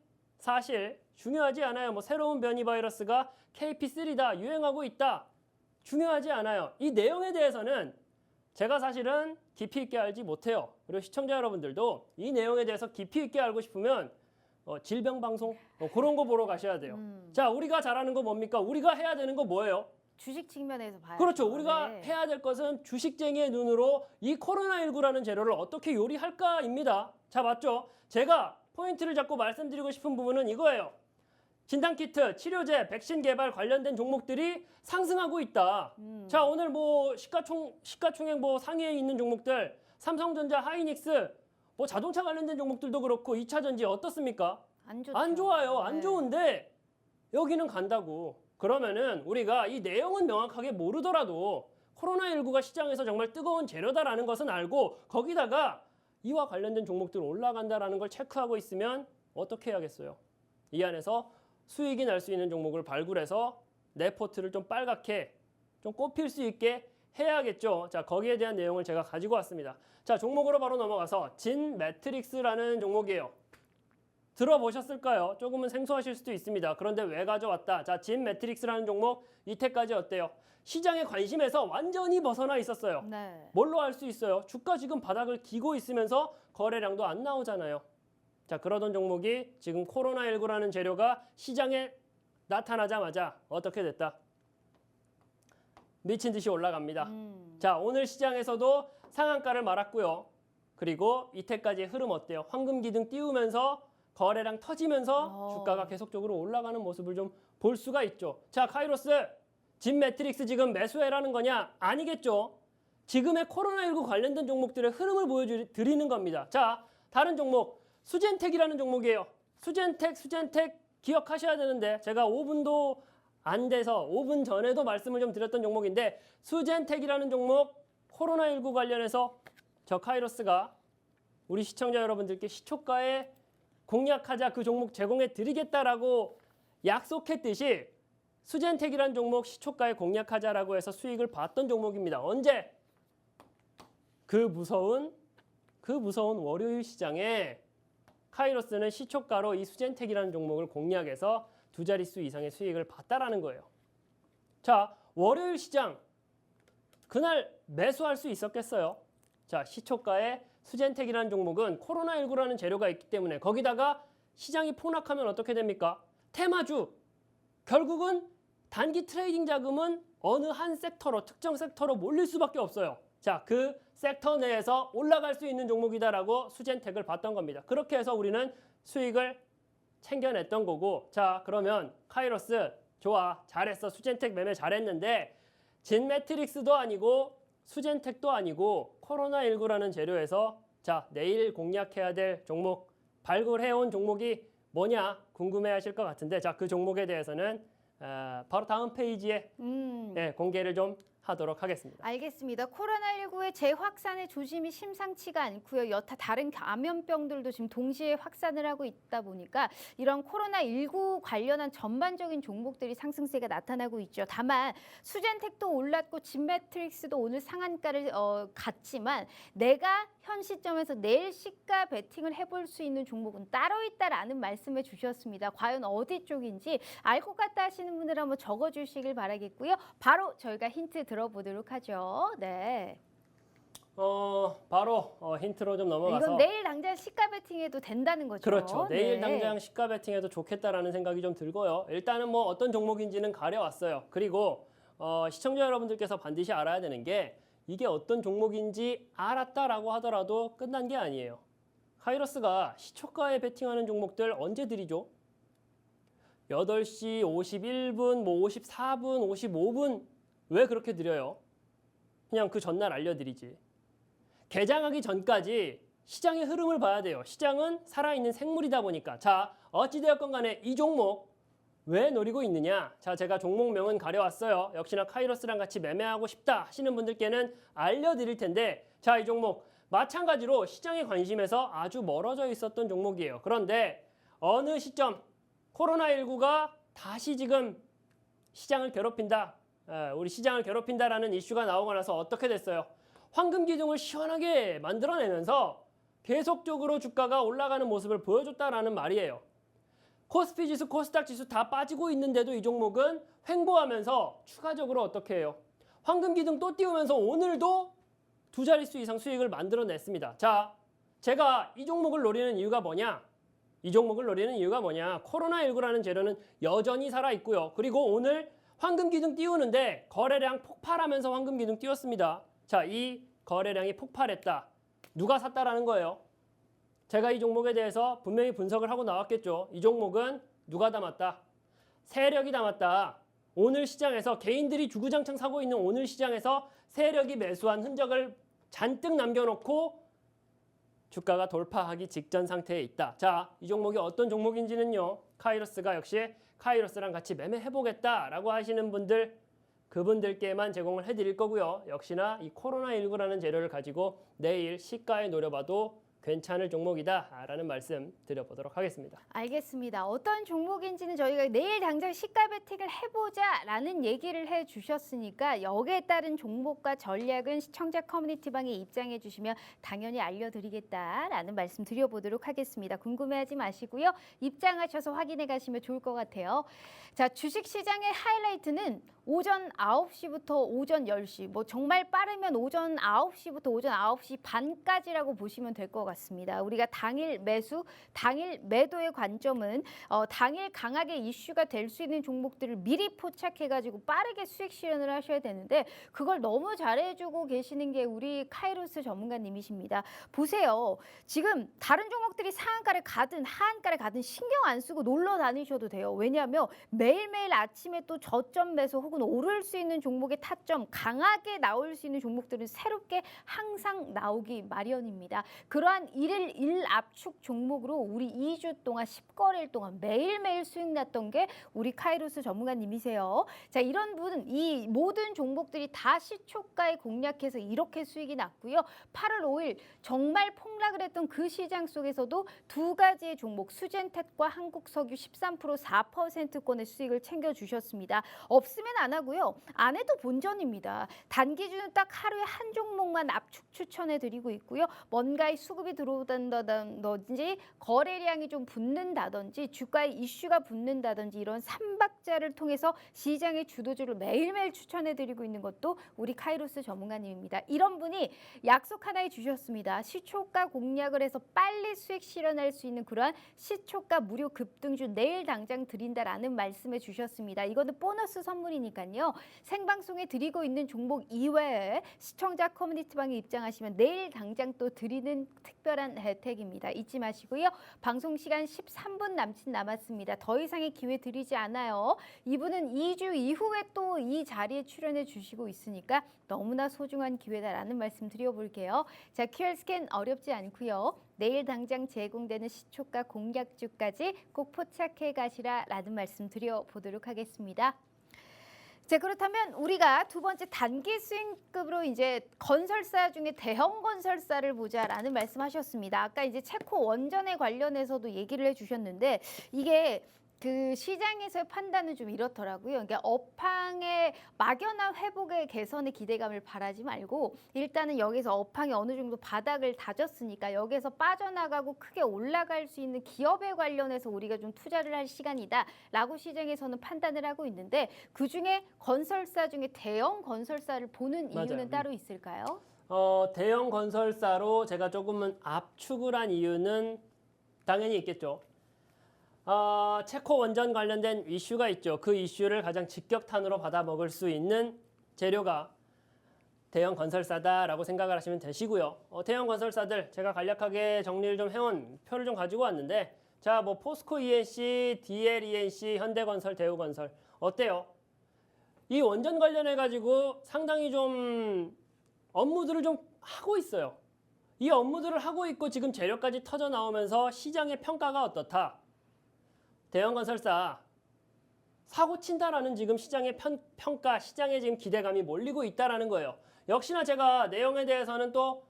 Speaker 2: 중요하지 않아요. 뭐 새로운 변이 바이러스가 KP3다, 유행하고 있다. 중요하지 않아요. 이 내용에 대해서는 제가 사실은 깊이 있게 알지 못해요. 그리고 시청자 여러분들도 이 내용에 대해서 깊이 있게 알고 싶으면 질병방송 그런 거 보러 가셔야 돼요. 자, 우리가 잘하는 거 뭡니까? 우리가 해야 되는 거 뭐예요?
Speaker 1: 주식 측면에서 봐야
Speaker 2: 그렇죠.
Speaker 1: 돼요.
Speaker 2: 우리가
Speaker 1: 네.
Speaker 2: 해야 될 것은 주식쟁이의 눈으로 이 코로나19라는 재료를 어떻게 요리할까입니다. 자, 맞죠? 제가 포인트를 잡고 말씀드리고 싶은 부분은 이거예요. 진단키트, 치료제, 백신 개발 관련된 종목들이 상승하고 있다. 자, 오늘 뭐 시가총액 뭐 상위에 있는 종목들, 삼성전자, 하이닉스, 뭐 자동차 관련된 종목들도 그렇고 2차 전지 어떻습니까?
Speaker 1: 안 좋죠.
Speaker 2: 안 좋아요. 안
Speaker 1: 네.
Speaker 2: 좋은데 여기는 간다고. 그러면은 우리가 이 내용은 명확하게 모르더라도 코로나19가 시장에서 정말 뜨거운 재료다라는 것은 알고 거기다가 이와 관련된 종목들 올라간다라는 걸 체크하고 있으면 어떻게 해야겠어요? 이 안에서 수익이 날 수 있는 종목을 발굴해서 내 포트를 좀 빨갛게 좀 꼽힐 수 있게 해야겠죠. 자, 거기에 대한 내용을 제가 가지고 왔습니다. 자, 종목으로 바로 넘어가서 진 매트릭스라는 종목이에요. 들어보셨을까요? 조금은 생소하실 수도 있습니다. 그런데 왜 가져왔다? 자, 진 매트릭스라는 종목 이때까지 어때요? 시장의 관심에서 완전히 벗어나 있었어요.
Speaker 1: 네.
Speaker 2: 뭘로 알 수 있어요? 주가 지금 바닥을 기고 있으면서 거래량도 안 나오잖아요. 자, 그러던 종목이 지금 코로나19라는 재료가 시장에 나타나자마자 어떻게 됐다? 미친 듯이 올라갑니다. 자, 오늘 시장에서도 상한가를 말았고요. 그리고 이때까지의 흐름 어때요? 황금 기둥 띄우면서 거래량 터지면서 주가가 계속적으로 올라가는 모습을 좀 볼 수가 있죠. 자, 카이로스, 진 매트릭스 지금 매수해라는 거냐? 아니겠죠. 지금의 코로나19 관련된 종목들의 흐름을 보여드리는 겁니다. 자, 다른 종목, 수젠텍이라는 종목이에요. 수젠텍 기억하셔야 되는데 제가 5분도 안 돼서 5분 전에도 말씀을 좀 드렸던 종목인데 수젠텍이라는 종목 코로나19 관련해서 저 카이로스가 우리 시청자 여러분들께 시초가에 공략하자 그 종목 제공해 드리겠다라고 약속했듯이 수젠텍이라는 종목 시초가에 공략하자라고 해서 수익을 봤던 종목입니다. 언제? 그 무서운 월요일 시장에 카이로스는 시초가로 이 수젠텍이라는 종목을 공략해서 두 자릿수 이상의 수익을 봤다라는 거예요. 자, 월요일 시장 그날 매수할 수 있었겠어요? 자, 시초가에 수젠텍이라는 종목은 코로나19라는 재료가 있기 때문에 거기다가 시장이 폭락하면 어떻게 됩니까? 테마주. 결국은 단기 트레이딩 자금은 어느 한 섹터로 특정 섹터로 몰릴 수밖에 없어요. 자, 그 섹터 내에서 올라갈 수 있는 종목이다라고 수젠텍을 봤던 겁니다. 그렇게 해서 우리는 수익을 챙겨냈던 거고 자, 그러면 카이로스 좋아. 잘했어. 수젠텍 매매 잘했는데 진 매트릭스도 아니고 수젠텍도 아니고 코로나19라는 재료에서 자, 내일 공략해야 될 종목 발굴해온 종목이 뭐냐 궁금해하실 것 같은데 자, 그 종목에 대해서는 바로 다음 페이지에 공개를 좀 하도록 하겠습니다.
Speaker 1: 알겠습니다. 코로나19의 재확산의 조짐이 심상치가 않고요. 여타 다른 감염병들도 지금 동시에 확산을 하고 있다 보니까 이런 코로나19 관련한 전반적인 종목들이 상승세가 나타나고 있죠. 다만 수젠텍도 올랐고 진매트릭스도 오늘 상한가를 갔지만 내가 현 시점에서 내일 시가 베팅을 해볼 수 있는 종목은 따로 있다라는 말씀을 주셨습니다. 과연 어디 쪽인지 알 것 같다 하시는 분들 한번 적어주시길 바라겠고요. 바로 저희가 힌트 들어보도록 하죠. 네.
Speaker 2: 바로 힌트로 좀 넘어가서
Speaker 1: 이건 내일 당장 시가 베팅해도 된다는 거죠.
Speaker 2: 그렇죠. 내일
Speaker 1: 네.
Speaker 2: 당장 시가 베팅해도 좋겠다라는 생각이 좀 들고요. 일단은 뭐 어떤 종목인지는 가려왔어요. 그리고 시청자 여러분들께서 반드시 알아야 되는 게 이게 어떤 종목인지 알았다라고 하더라도 끝난 게 아니에요. 카이로스가 시초가에 베팅하는 종목들 언제 드리죠? 8시 51분, 뭐 54분, 55분 왜 그렇게 드려요? 그냥 그 전날 알려드리지. 개장하기 전까지 시장의 흐름을 봐야 돼요. 시장은 살아있는 생물이다 보니까. 자, 어찌되었건 간에 이 종목 왜 노리고 있느냐? 자, 제가 종목명은 가려왔어요. 역시나 카이로스랑 같이 매매하고 싶다 하시는 분들께는 알려드릴 텐데 자, 이 종목 마찬가지로 시장의 관심에서 아주 멀어져 있었던 종목이에요. 그런데 어느 시점 코로나19가 다시 지금 시장을 괴롭힌다. 우리 시장을 괴롭힌다라는 이슈가 나오고 나서 어떻게 됐어요? 황금 기둥을 시원하게 만들어내면서 계속적으로 주가가 올라가는 모습을 보여줬다라는 말이에요. 코스피 지수, 코스닥 지수 다 빠지고 있는데도 이 종목은 횡보하면서 추가적으로 어떻게 해요? 황금 기둥 또 띄우면서 오늘도 두 자릿수 이상 수익을 만들어냈습니다. 자, 제가 이 종목을 노리는 이유가 뭐냐? 이 종목을 노리는 이유가 뭐냐? 코로나19라는 재료는 여전히 살아있고요. 그리고 오늘 황금 기둥 띄우는데 거래량 폭발하면서 황금 기둥 띄웠습니다. 자, 이 거래량이 폭발했다. 누가 샀다라는 거예요? 제가 이 종목에 대해서 분명히 분석을 하고 나왔겠죠. 이 종목은 누가 담았다? 세력이 담았다. 오늘 시장에서 개인들이 주구장창 사고 있는 오늘 시장에서 세력이 매수한 흔적을 잔뜩 남겨놓고 주가가 돌파하기 직전 상태에 있다. 자, 이 종목이 어떤 종목인지는요. 카이로스가 역시 카이로스랑 같이 매매해보겠다라고 하시는 분들 그분들께만 제공을 해드릴 거고요. 역시나 이 코로나19라는 재료를 가지고 내일 시가에 노려봐도 괜찮을 종목이다라는 말씀 드려보도록 하겠습니다.
Speaker 1: 알겠습니다. 어떤 종목인지는 저희가 내일 당장 시가 베팅을 해보자라는 얘기를 해주셨으니까 여기에 따른 종목과 전략은 시청자 커뮤니티방에 입장해 주시면 당연히 알려드리겠다라는 말씀 드려보도록 하겠습니다. 궁금해하지 마시고요. 입장하셔서 확인해 가시면 좋을 것 같아요. 자, 주식시장의 하이라이트는 오전 9시부터 오전 10시, 뭐 정말 빠르면 오전 9시부터 오전 9시 반까지라고 보시면 될 것 같아요. 같습니다. 우리가 당일 매수, 당일 매도의 관점은 당일 강하게 이슈가 될 수 있는 종목들을 미리 포착해가지고 빠르게 수익 실현을 하셔야 되는데 그걸 너무 잘해주고 계시는 게 우리 카이로스 전문가님이십니다. 보세요. 지금 다른 종목들이 상한가를 가든 하한가를 가든 신경 안 쓰고 놀러 다니셔도 돼요. 왜냐하면 매일매일 아침에 또 저점 매수 혹은 오를 수 있는 종목의 타점 강하게 나올 수 있는 종목들은 새롭게 항상 나오기 마련입니다. 그러한 일일 일압축 종목으로 우리 2주 동안 10거래일 동안 매일매일 수익 났던 게 우리 카이로스 전문가님이세요. 자, 이런 분, 이 모든 종목들이 다 시초가에 공략해서 이렇게 수익이 났고요. 8월 5일 정말 폭락을 했던 그 시장 속에서도 두 가지의 종목 수젠텍과 한국석유 13% 4%권의 수익을 챙겨주셨습니다. 없으면 안 하고요. 안 해도 본전입니다. 단기 기준은 딱 하루에 한 종목만 압축 추천해드리고 있고요. 뭔가의 수급이 들어온다든지 거래량이 좀 붙는다든지 주가에 이슈가 붙는다든지 이런 삼박자를 통해서 시장의 주도주를 매일매일 추천해드리고 있는 것도 우리 카이로스 전문가님입니다. 이런 분이 약속 하나 해주셨습니다. 시초가 공략을 해서 빨리 수익 실현할 수 있는 그러한 시초가 무료 급등주 내일 당장 드린다라는 말씀해 주셨습니다. 이거는 보너스 선물이니까요. 생방송에 드리고 있는 종목 이외에 시청자 커뮤니티방에 입장하시면 내일 당장 또 드리는 특별한 혜택입니다. 잊지 마시고요. 방송 시간 13분 남았습니다. 더 이상의 기회 드리지 않아요. 이분은 2주 이후에 또 이 자리에 출연해 주시고 있으니까 너무나 소중한 기회다라는 말씀 드려볼게요. 자, QR 스캔 어렵지 않고요. 내일 당장 제공되는 시초가 공략주까지 꼭 포착해 가시라라는 말씀 드려보도록 하겠습니다. 자, 그렇다면 우리가 두 번째 단기 수익급으로 이제 건설사 중에 대형 건설사를 보자라는 말씀하셨습니다. 아까 이제 체코 원전에 관련해서도 얘기를 해주셨는데 이게 그 시장에서의 판단은 좀 이렇더라고요. 그러니까 업황의 막연한 회복의 개선의 기대감을 바라지 말고 일단은 여기서 업황이 어느 정도 바닥을 다졌으니까 여기서 빠져나가고 크게 올라갈 수 있는 기업에 관련해서 우리가 좀 투자를 할 시간이다라고 시장에서는 판단을 하고 있는데 그중에 건설사 중에 대형 건설사를 보는 이유는
Speaker 2: 맞아요.
Speaker 1: 따로 있을까요?
Speaker 2: 대형 건설사로 제가 조금은 압축을 한 이유는 당연히 있겠죠. 체코 원전 관련된 이슈가 있죠. 그 이슈를 가장 직격탄으로 받아먹을 수 있는 재료가 대형 건설사다라고 생각을 하시면 되시고요. 대형 건설사들 제가 간략하게 정리를 좀 해온 표를 좀 가지고 왔는데 자, 뭐 포스코 ENC, DL ENC, 현대건설, 대우건설 어때요? 이 원전 관련해 가지고 상당히 좀 업무들을 좀 하고 있어요. 이 업무들을 하고 있고 지금 재료까지 터져 나오면서 시장의 평가가 어떻다? 대형 건설사 사고 친다라는 지금 시장의 평가, 시장에 지금 기대감이 몰리고 있다라는 거예요. 역시나 제가 내용에 대해서는 또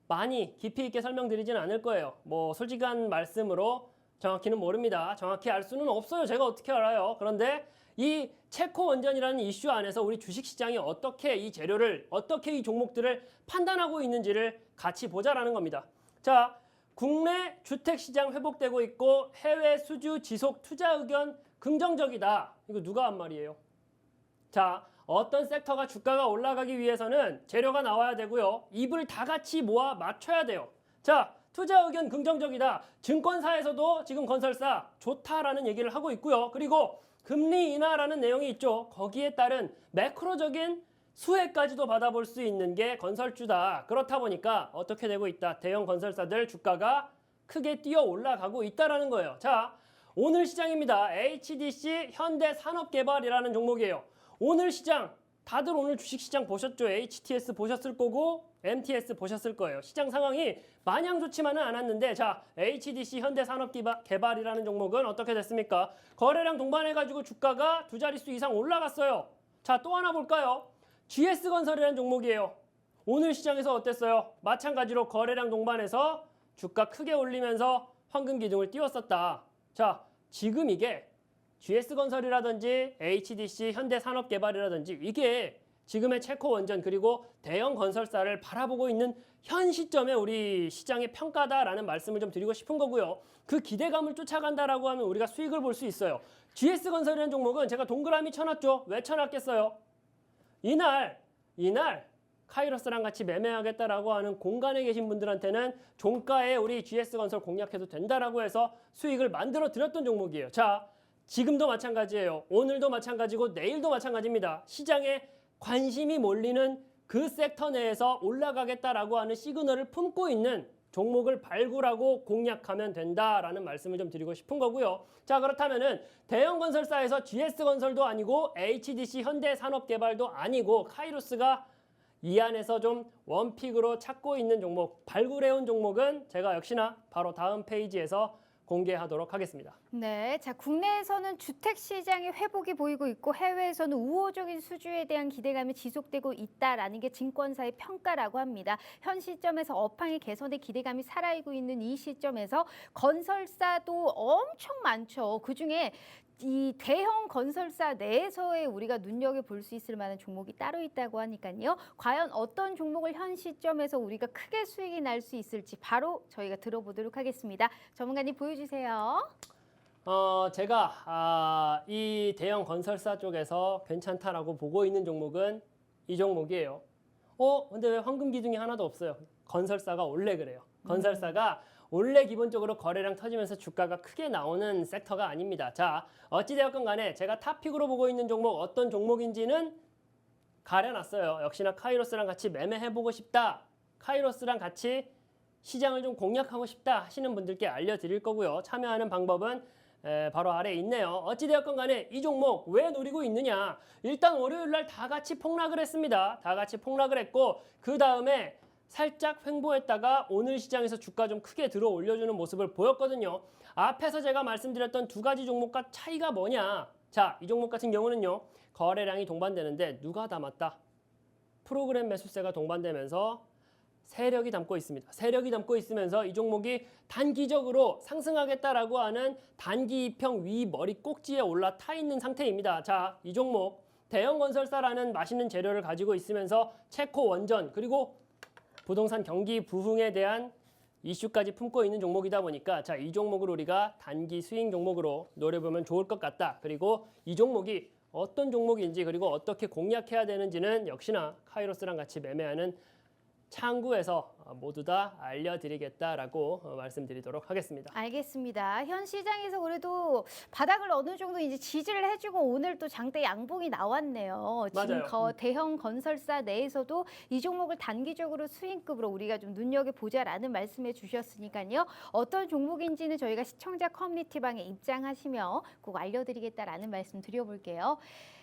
Speaker 2: 많이 깊이 있게 설명드리지는 않을 거예요. 뭐 솔직한 말씀으로 정확히는 모릅니다. 정확히 알 수는 없어요. 제가 어떻게 알아요? 그런데 이 체코 원전이라는 이슈 안에서 우리 주식시장이 어떻게 이 재료를, 어떻게 이 종목들을 판단하고 있는지를 같이 보자라는 겁니다. 자, 국내 주택시장 회복되고 있고 해외 수주 지속 투자 의견 긍정적이다. 이거 누가 한 말이에요? 자, 어떤 섹터가 주가가 올라가기 위해서는 재료가 나와야 되고요. 입을 다 같이 모아 맞춰야 돼요. 자, 투자 의견 긍정적이다. 증권사에서도 지금 건설사 좋다라는 얘기를 하고 있고요. 그리고 금리 인하라는 내용이 있죠. 거기에 따른 매크로적인 수혜까지도 받아볼 수 있는 게 건설주다. 그렇다 보니까 어떻게 되고 있다. 대형 건설사들 주가가 크게 뛰어 올라가고 있다는 거예요. 자, 오늘 시장입니다. HDC 현대산업개발이라는 종목이에요. 오늘 시장, 다들 오늘 주식시장 보셨죠? HTS 보셨을 거고 MTS 보셨을 거예요. 시장 상황이 마냥 좋지만은 않았는데 자, HDC 현대산업개발이라는 종목은 어떻게 됐습니까? 거래량 동반해가지고 주가가 두 자릿수 이상 올라갔어요. 자, 또 하나 볼까요? GS건설이라는 종목이에요. 오늘 시장에서 어땠어요? 마찬가지로 거래량 동반해서 주가 크게 올리면서 황금 기둥을 띄웠었다. 자, 지금 이게 GS건설이라든지 HDC 현대산업개발이라든지 이게 지금의 체코 원전 그리고 대형 건설사를 바라보고 있는 현 시점에 우리 시장의 평가다라는 말씀을 좀 드리고 싶은 거고요. 그 기대감을 쫓아간다라고 하면 우리가 수익을 볼 수 있어요. GS건설이라는 종목은 제가 동그라미 쳐놨죠. 왜 쳐놨겠어요? 이날 카이로스랑 같이 매매하겠다라고 하는 공간에 계신 분들한테는 종가에 우리 GS건설 공략해도 된다라고 해서 수익을 만들어 드렸던 종목이에요. 자, 지금도 마찬가지예요. 오늘도 마찬가지고 내일도 마찬가지입니다. 시장에 관심이 몰리는 그 섹터 내에서 올라가겠다라고 하는 시그널을 품고 있는 종목을 발굴하고 공략하면 된다라는 말씀을 좀 드리고 싶은 거고요. 자, 그렇다면은 대형 건설사에서 GS건설도 아니고 HDC 현대산업개발도 아니고 카이로스가 이 안에서 좀 원픽으로 찾고 있는 종목, 발굴해온 종목은 제가 역시나 바로 다음 페이지에서 공개하도록 하겠습니다.
Speaker 1: 네, 자 국내에서는 주택 시장의 회복이 보이고 있고 해외에서는 우호적인 수주에 대한 기대감이 지속되고 있다라는 게 증권사의 평가라고 합니다. 현 시점에서 업황의 개선에 기대감이 살아있고 있는 이 시점에서 건설사도 엄청 많죠. 그중에 이 대형 건설사 내에서의 우리가 눈여겨볼 수 있을 만한 종목이 따로 있다고 하니까요. 과연 어떤 종목을 현 시점에서 우리가 크게 수익이 날 수 있을지 바로 저희가 들어보도록 하겠습니다. 전문가님 보여주세요.
Speaker 2: 제가 이 대형 건설사 쪽에서 괜찮다라고 보고 있는 종목은 이 종목이에요. 근데 왜 황금 기둥이 하나도 없어요? 건설사가 원래 그래요. 건설사가 원래 기본적으로 거래량 터지면서 주가가 크게 나오는 섹터가 아닙니다. 자, 어찌되었건 간에 제가 탑픽으로 보고 있는 종목 어떤 종목인지는 가려놨어요. 역시나 카이로스랑 같이 매매해보고 싶다. 카이로스랑 같이 시장을 좀 공략하고 싶다 하시는 분들께 알려드릴 거고요. 참여하는 방법은 바로 아래에 있네요. 어찌되었건 간에 이 종목 왜 노리고 있느냐. 일단 월요일날 다 같이 폭락을 했습니다. 다 같이 폭락을 했고 그 다음에 살짝 횡보했다가 오늘 시장에서 주가 좀 크게 들어 올려주는 모습을 보였거든요. 앞에서 제가 말씀드렸던 두 가지 종목과 차이가 뭐냐. 자, 이 종목 같은 경우는요. 거래량이 동반되는데 누가 담았다? 프로그램 매수세가 동반되면서 세력이 담고 있습니다. 세력이 담고 있으면서 이 종목이 단기적으로 상승하겠다라고 하는 단기 이평 위 머리 꼭지에 올라타 있는 상태입니다. 자, 이 종목 대형 건설사라는 맛있는 재료를 가지고 있으면서 체코 원전 그리고 부동산 경기 부흥에 대한 이슈까지 품고 있는 종목이다 보니까 자, 이 종목을 우리가 단기 수익 종목으로 노려보면 좋을 것 같다. 그리고 이 종목이 어떤 종목인지 그리고 어떻게 공략해야 되는지는 역시나 카이로스랑 같이 매매하는 창구에서 모두 다 알려드리겠다라고 말씀드리도록 하겠습니다.
Speaker 1: 알겠습니다. 현 시장에서 그래도 바닥을 어느 정도 이제 지지를 해주고 오늘 또 장대 양봉이 나왔네요. 지금
Speaker 2: 맞아요.
Speaker 1: 대형 건설사 내에서도 이 종목을 단기적으로 수익급으로 우리가 좀 눈여겨보자라는 말씀해 주셨으니까요. 어떤 종목인지는 저희가 시청자 커뮤니티방에 입장하시며 꼭 알려드리겠다라는 말씀 드려볼게요.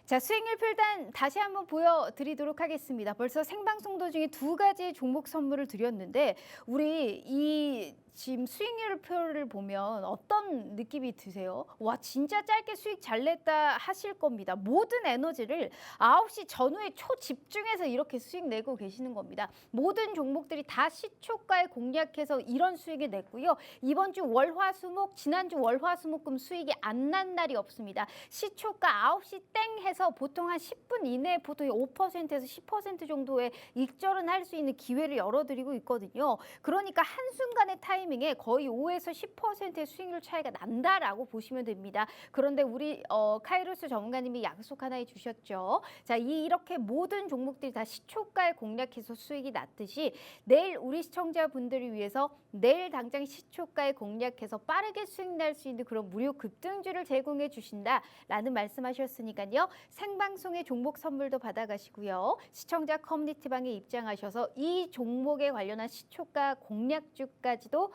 Speaker 1: 자, 수익률 풀단 다시 한번 보여드리도록 하겠습니다. 벌써 생방송 도중에 두 가지의 종목 선물을 드렸는데 우리 이 지금 수익률표를 보면 어떤 느낌이 드세요? 와, 진짜 짧게 수익 잘 냈다 하실 겁니다. 모든 에너지를 9시 전후에 초집중해서 이렇게 수익 내고 계시는 겁니다. 모든 종목들이 다 시초가에 공략해서 이런 수익을 냈고요. 이번 주 월화수목, 지난주 월화수목금 수익이 안 난 날이 없습니다. 시초가 9시 땡 해서 보통 한 10분 이내에 보통 5%에서 10% 정도의 익절은 할 수 있는 기회를 열어드리고 있거든요. 그러니까 한순간의 타이밍에 거의 5에서 10%의 수익률 차이가 난다라고 보시면 됩니다. 그런데 우리 카이로스 전문가님이 약속 하나 해주셨죠. 자, 이렇게 모든 종목들이 다 시초가에 공략해서 수익이 났듯이 내일 우리 시청자분들을 위해서 내일 당장 시초가에 공략해서 빠르게 수익 날 수 있는 그런 무료 급등주를 제공해 주신다라는 말씀하셨으니까요. 생방송의 종목 선물도 받아가시고요. 시청자 커뮤니티방에 입장하셔서 이 종목에 관련한 시초가 공략주까지도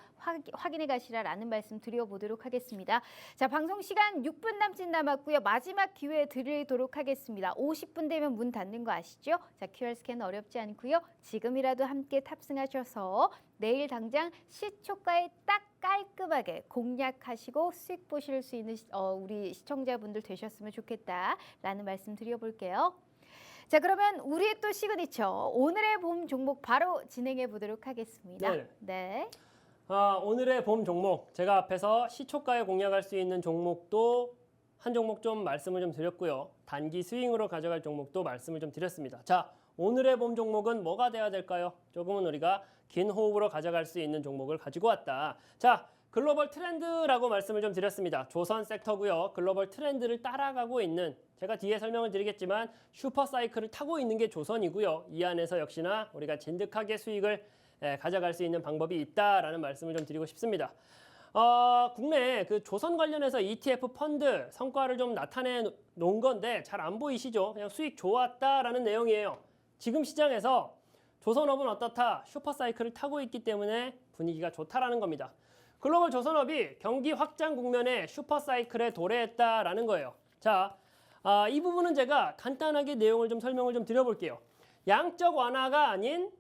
Speaker 1: 확인해 가시라라는 말씀 드려보도록 하겠습니다. 자, 방송 시간 6분 남짓 남았고요. 마지막 기회 드리도록 하겠습니다. 50분 되면 문 닫는 거 아시죠? 자, QR 스캔 어렵지 않고요. 지금이라도 함께 탑승하셔서 내일 당장 시초가에 딱 깔끔하게 공략하시고 수익 보실 수 있는 우리 시청자분들 되셨으면 좋겠다라는 말씀 드려볼게요. 자, 그러면 우리의 또 시그니처 오늘의 봄 종목 바로 진행해 보도록 하겠습니다. 네.
Speaker 2: 오늘의 봄 종목 제가 앞에서 시초가에 공략할 수 있는 종목도 한 종목 좀 말씀을 좀 드렸고요. 단기 스윙으로 가져갈 종목도 말씀을 좀 드렸습니다. 자, 오늘의 봄 종목은 뭐가 돼야 될까요? 조금은 우리가 긴 호흡으로 가져갈 수 있는 종목을 가지고 왔다. 자, 글로벌 트렌드라고 말씀을 좀 드렸습니다. 조선 섹터고요. 글로벌 트렌드를 따라가고 있는, 제가 뒤에 설명을 드리겠지만 슈퍼사이클을 타고 있는 게 조선이고요. 이 안에서 역시나 우리가 진득하게 수익을 가져갈 수 있는 방법이 있다라는 말씀을 좀 드리고 싶습니다. 국내 그 조선 관련해서 ETF 펀드 성과를 좀 나타내 놓은 건데 잘 안 보이시죠? 그냥 수익 좋았다라는 내용이에요. 지금 시장에서 조선업은 어떻다? 슈퍼사이클을 타고 있기 때문에 분위기가 좋다라는 겁니다. 글로벌 조선업이 경기 확장 국면에 슈퍼사이클에 도래했다라는 거예요. 자, 이 부분은 제가 간단하게 내용을 좀 설명을 좀 드려볼게요. 양적 완화가 아닌,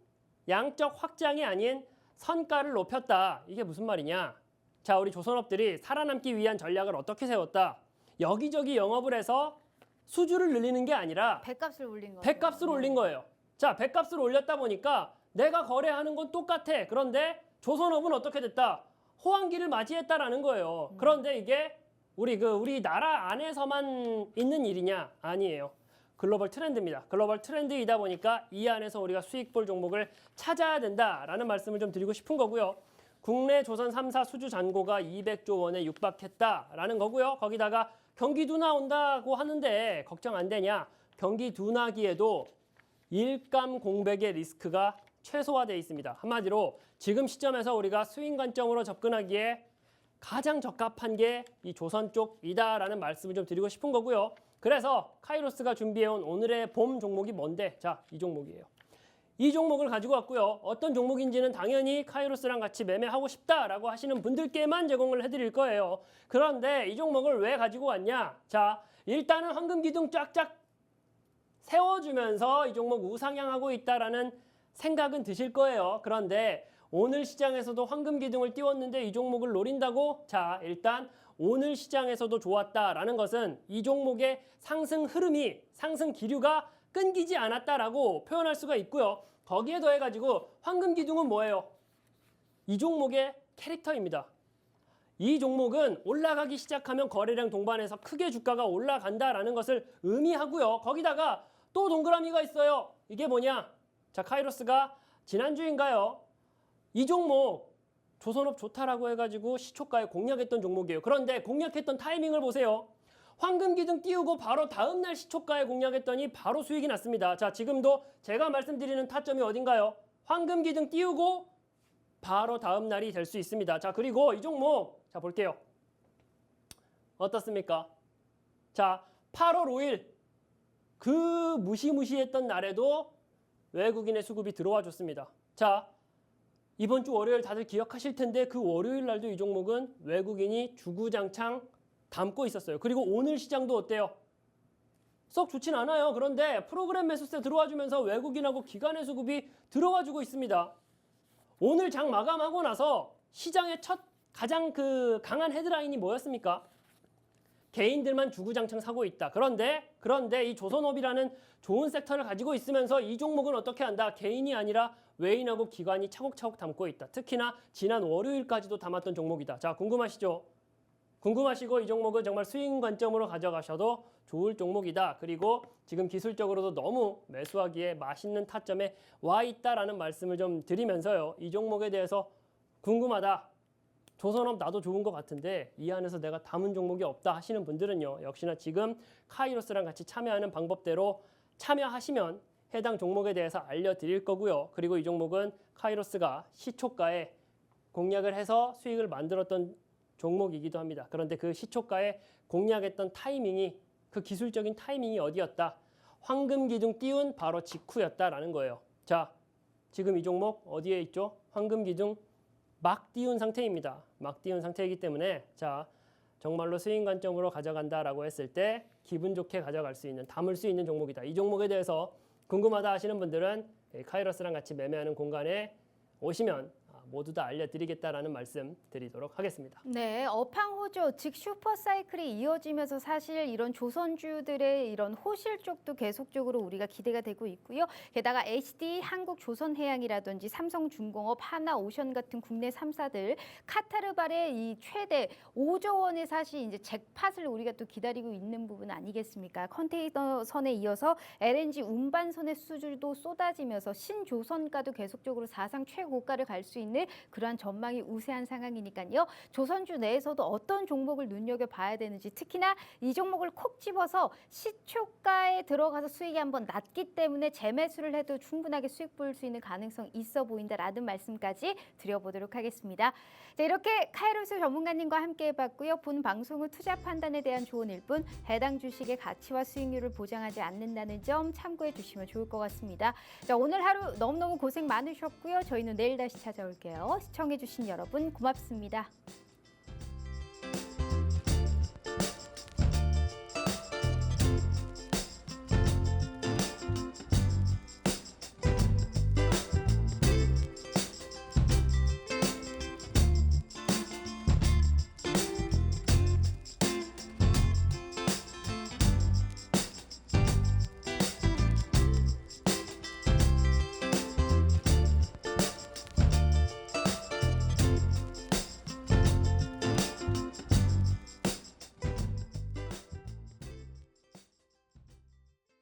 Speaker 2: 양적 확장이 아닌 선가를 높였다. 이게 무슨 말이냐? 자, 우리 조선업들이 살아남기 위한 전략을 어떻게 세웠다? 여기저기 영업을 해서 수주를 늘리는 게 아니라
Speaker 1: 배값을 올린 거예요.
Speaker 2: 배값을 올린 거예요. 자, 배값을 올렸다 보니까 내가 거래하는 건 똑같아. 그런데 조선업은 어떻게 됐다? 호황기를 맞이했다라는 거예요. 그런데 이게 우리 나라 안에서만 있는 일이냐? 아니에요. 글로벌 트렌드입니다. 글로벌 트렌드이다 보니까 이 안에서 우리가 수익 볼 종목을 찾아야 된다라는 말씀을 좀 드리고 싶은 거고요. 국내 조선 3사 수주 잔고가 200조 원에 육박했다라는 거고요. 거기다가 경기 둔화 온다고 하는데 걱정 안 되냐? 경기 둔화기에도 일감 공백의 리스크가 최소화되어 있습니다. 한마디로 지금 시점에서 우리가 수익 관점으로 접근하기에 가장 적합한 게 이 조선 쪽이다라는 말씀을 좀 드리고 싶은 거고요. 그래서 카이로스가 준비해온 오늘의 봄 종목이 뭔데? 자, 이 종목이에요. 이 종목을 가지고 왔고요. 어떤 종목인지는 당연히 카이로스랑 같이 매매하고 싶다라고 하시는 분들께만 제공을 해드릴 거예요. 그런데 이 종목을 왜 가지고 왔냐? 자, 일단은 황금 기둥 쫙쫙 세워주면서 이 종목 우상향하고 있다라는 생각은 드실 거예요. 그런데 오늘 시장에서도 황금 기둥을 띄웠는데 이 종목을 노린다고? 자, 일단 오늘 시장에서도 좋았다라는 것은 이 종목의 상승 흐름이, 상승 기류가 끊기지 않았다라고 표현할 수가 있고요. 거기에 더해가지고 황금 기둥은 뭐예요? 이 종목의 캐릭터입니다. 이 종목은 올라가기 시작하면 거래량 동반해서 크게 주가가 올라간다라는 것을 의미하고요. 거기다가 또 동그라미가 있어요. 이게 뭐냐? 자, 카이로스가 지난주인가요? 이 종목 조선업 좋다라고 해가지고 시초가에 공략했던 종목이에요. 그런데 공략했던 타이밍을 보세요. 황금 기둥 띄우고 바로 다음날 시초가에 공략했더니 바로 수익이 났습니다. 자, 지금도 제가 말씀드리는 타점이 어딘가요? 황금 기둥 띄우고 바로 다음날이 될 수 있습니다. 자, 그리고 이 종목 자 볼게요. 어떻습니까? 자, 8월 5일 그 무시무시했던 날에도 외국인의 수급이 들어와 줬습니다. 자, 이번 주 월요일 다들 기억하실 텐데 그 월요일 날도 이 종목은 외국인이 주구장창 담고 있었어요. 그리고 오늘 시장도 어때요? 썩 좋진 않아요. 그런데 프로그램 매수세 들어와주면서 외국인하고 기관의 수급이 들어와주고 있습니다. 오늘 장 마감하고 나서 시장의 첫 가장 강한 헤드라인이 뭐였습니까? 개인들만 주구장창 사고 있다. 그런데 이 조선업이라는 좋은 섹터를 가지고 있으면서 이 종목은 어떻게 한다? 개인이 아니라 외인하고 기관이 차곡차곡 담고 있다. 특히나 지난 월요일까지도 담았던 종목이다. 자, 궁금하시죠? 궁금하시고 이 종목은 정말 수익 관점으로 가져가셔도 좋을 종목이다. 그리고 지금 기술적으로도 너무 매수하기에 맛있는 타점에 와 있다라는 말씀을 좀 드리면서요. 이 종목에 대해서 궁금하다. 조선업 나도 좋은 것 같은데 이 안에서 내가 담은 종목이 없다 하시는 분들은요. 역시나 지금 카이로스랑 같이 참여하는 방법대로 참여하시면 해당 종목에 대해서 알려드릴 거고요. 그리고 이 종목은 카이로스가 시초가에 공략을 해서 수익을 만들었던 종목이기도 합니다. 그런데 그 시초가에 공략했던 타이밍이 그 기술적인 타이밍이 어디였다? 황금 기둥 띄운 바로 직후였다라는 거예요. 자, 지금 이 종목 어디에 있죠? 황금 기둥 막 띄운 상태입니다. 막 띄운 상태이기 때문에 자, 정말로 수익 관점으로 가져간다라고 했을 때 기분 좋게 가져갈 수 있는, 담을 수 있는 종목이다. 이 종목에 대해서 궁금하다 하시는 분들은 카이로스랑 같이 매매하는 공간에 오시면 모두 다 알려드리겠다라는 말씀 드리도록 하겠습니다.
Speaker 1: 네, 업황호조, 즉 슈퍼사이클이 이어지면서 사실 이런 조선주들의 이런 호실 쪽도 계속적으로 우리가 기대가 되고 있고요. 게다가 HD, 한국조선해양이라든지 삼성중공업, 하나오션 같은 국내 3사들, 카타르발의 이 최대 5조 원의 사실 이제 잭팟을 우리가 또 기다리고 있는 부분 아니겠습니까? 컨테이너선에 이어서 LNG 운반선의 수주도 쏟아지면서 신조선가도 계속적으로 사상 최고가를 갈 수 있는 있을 그러한 전망이 우세한 상황이니까요. 조선주 내에서도 어떤 종목을 눈여겨봐야 되는지, 특히나 이 종목을 콕 집어서 시초가에 들어가서 수익이 한번 났기 때문에 재매수를 해도 충분하게 수익 볼 수 있는 가능성 있어 보인다라는 말씀까지 드려보도록 하겠습니다. 자, 이렇게 카이로스 전문가님과 함께 해봤고요. 본 방송은 투자 판단에 대한 조언일 뿐 해당 주식의 가치와 수익률을 보장하지 않는다는 점 참고해 주시면 좋을 것 같습니다. 자, 오늘 하루 너무너무 고생 많으셨고요. 저희는 내일 다시 찾아올게요. 시청해 주신 여러분 고맙습니다.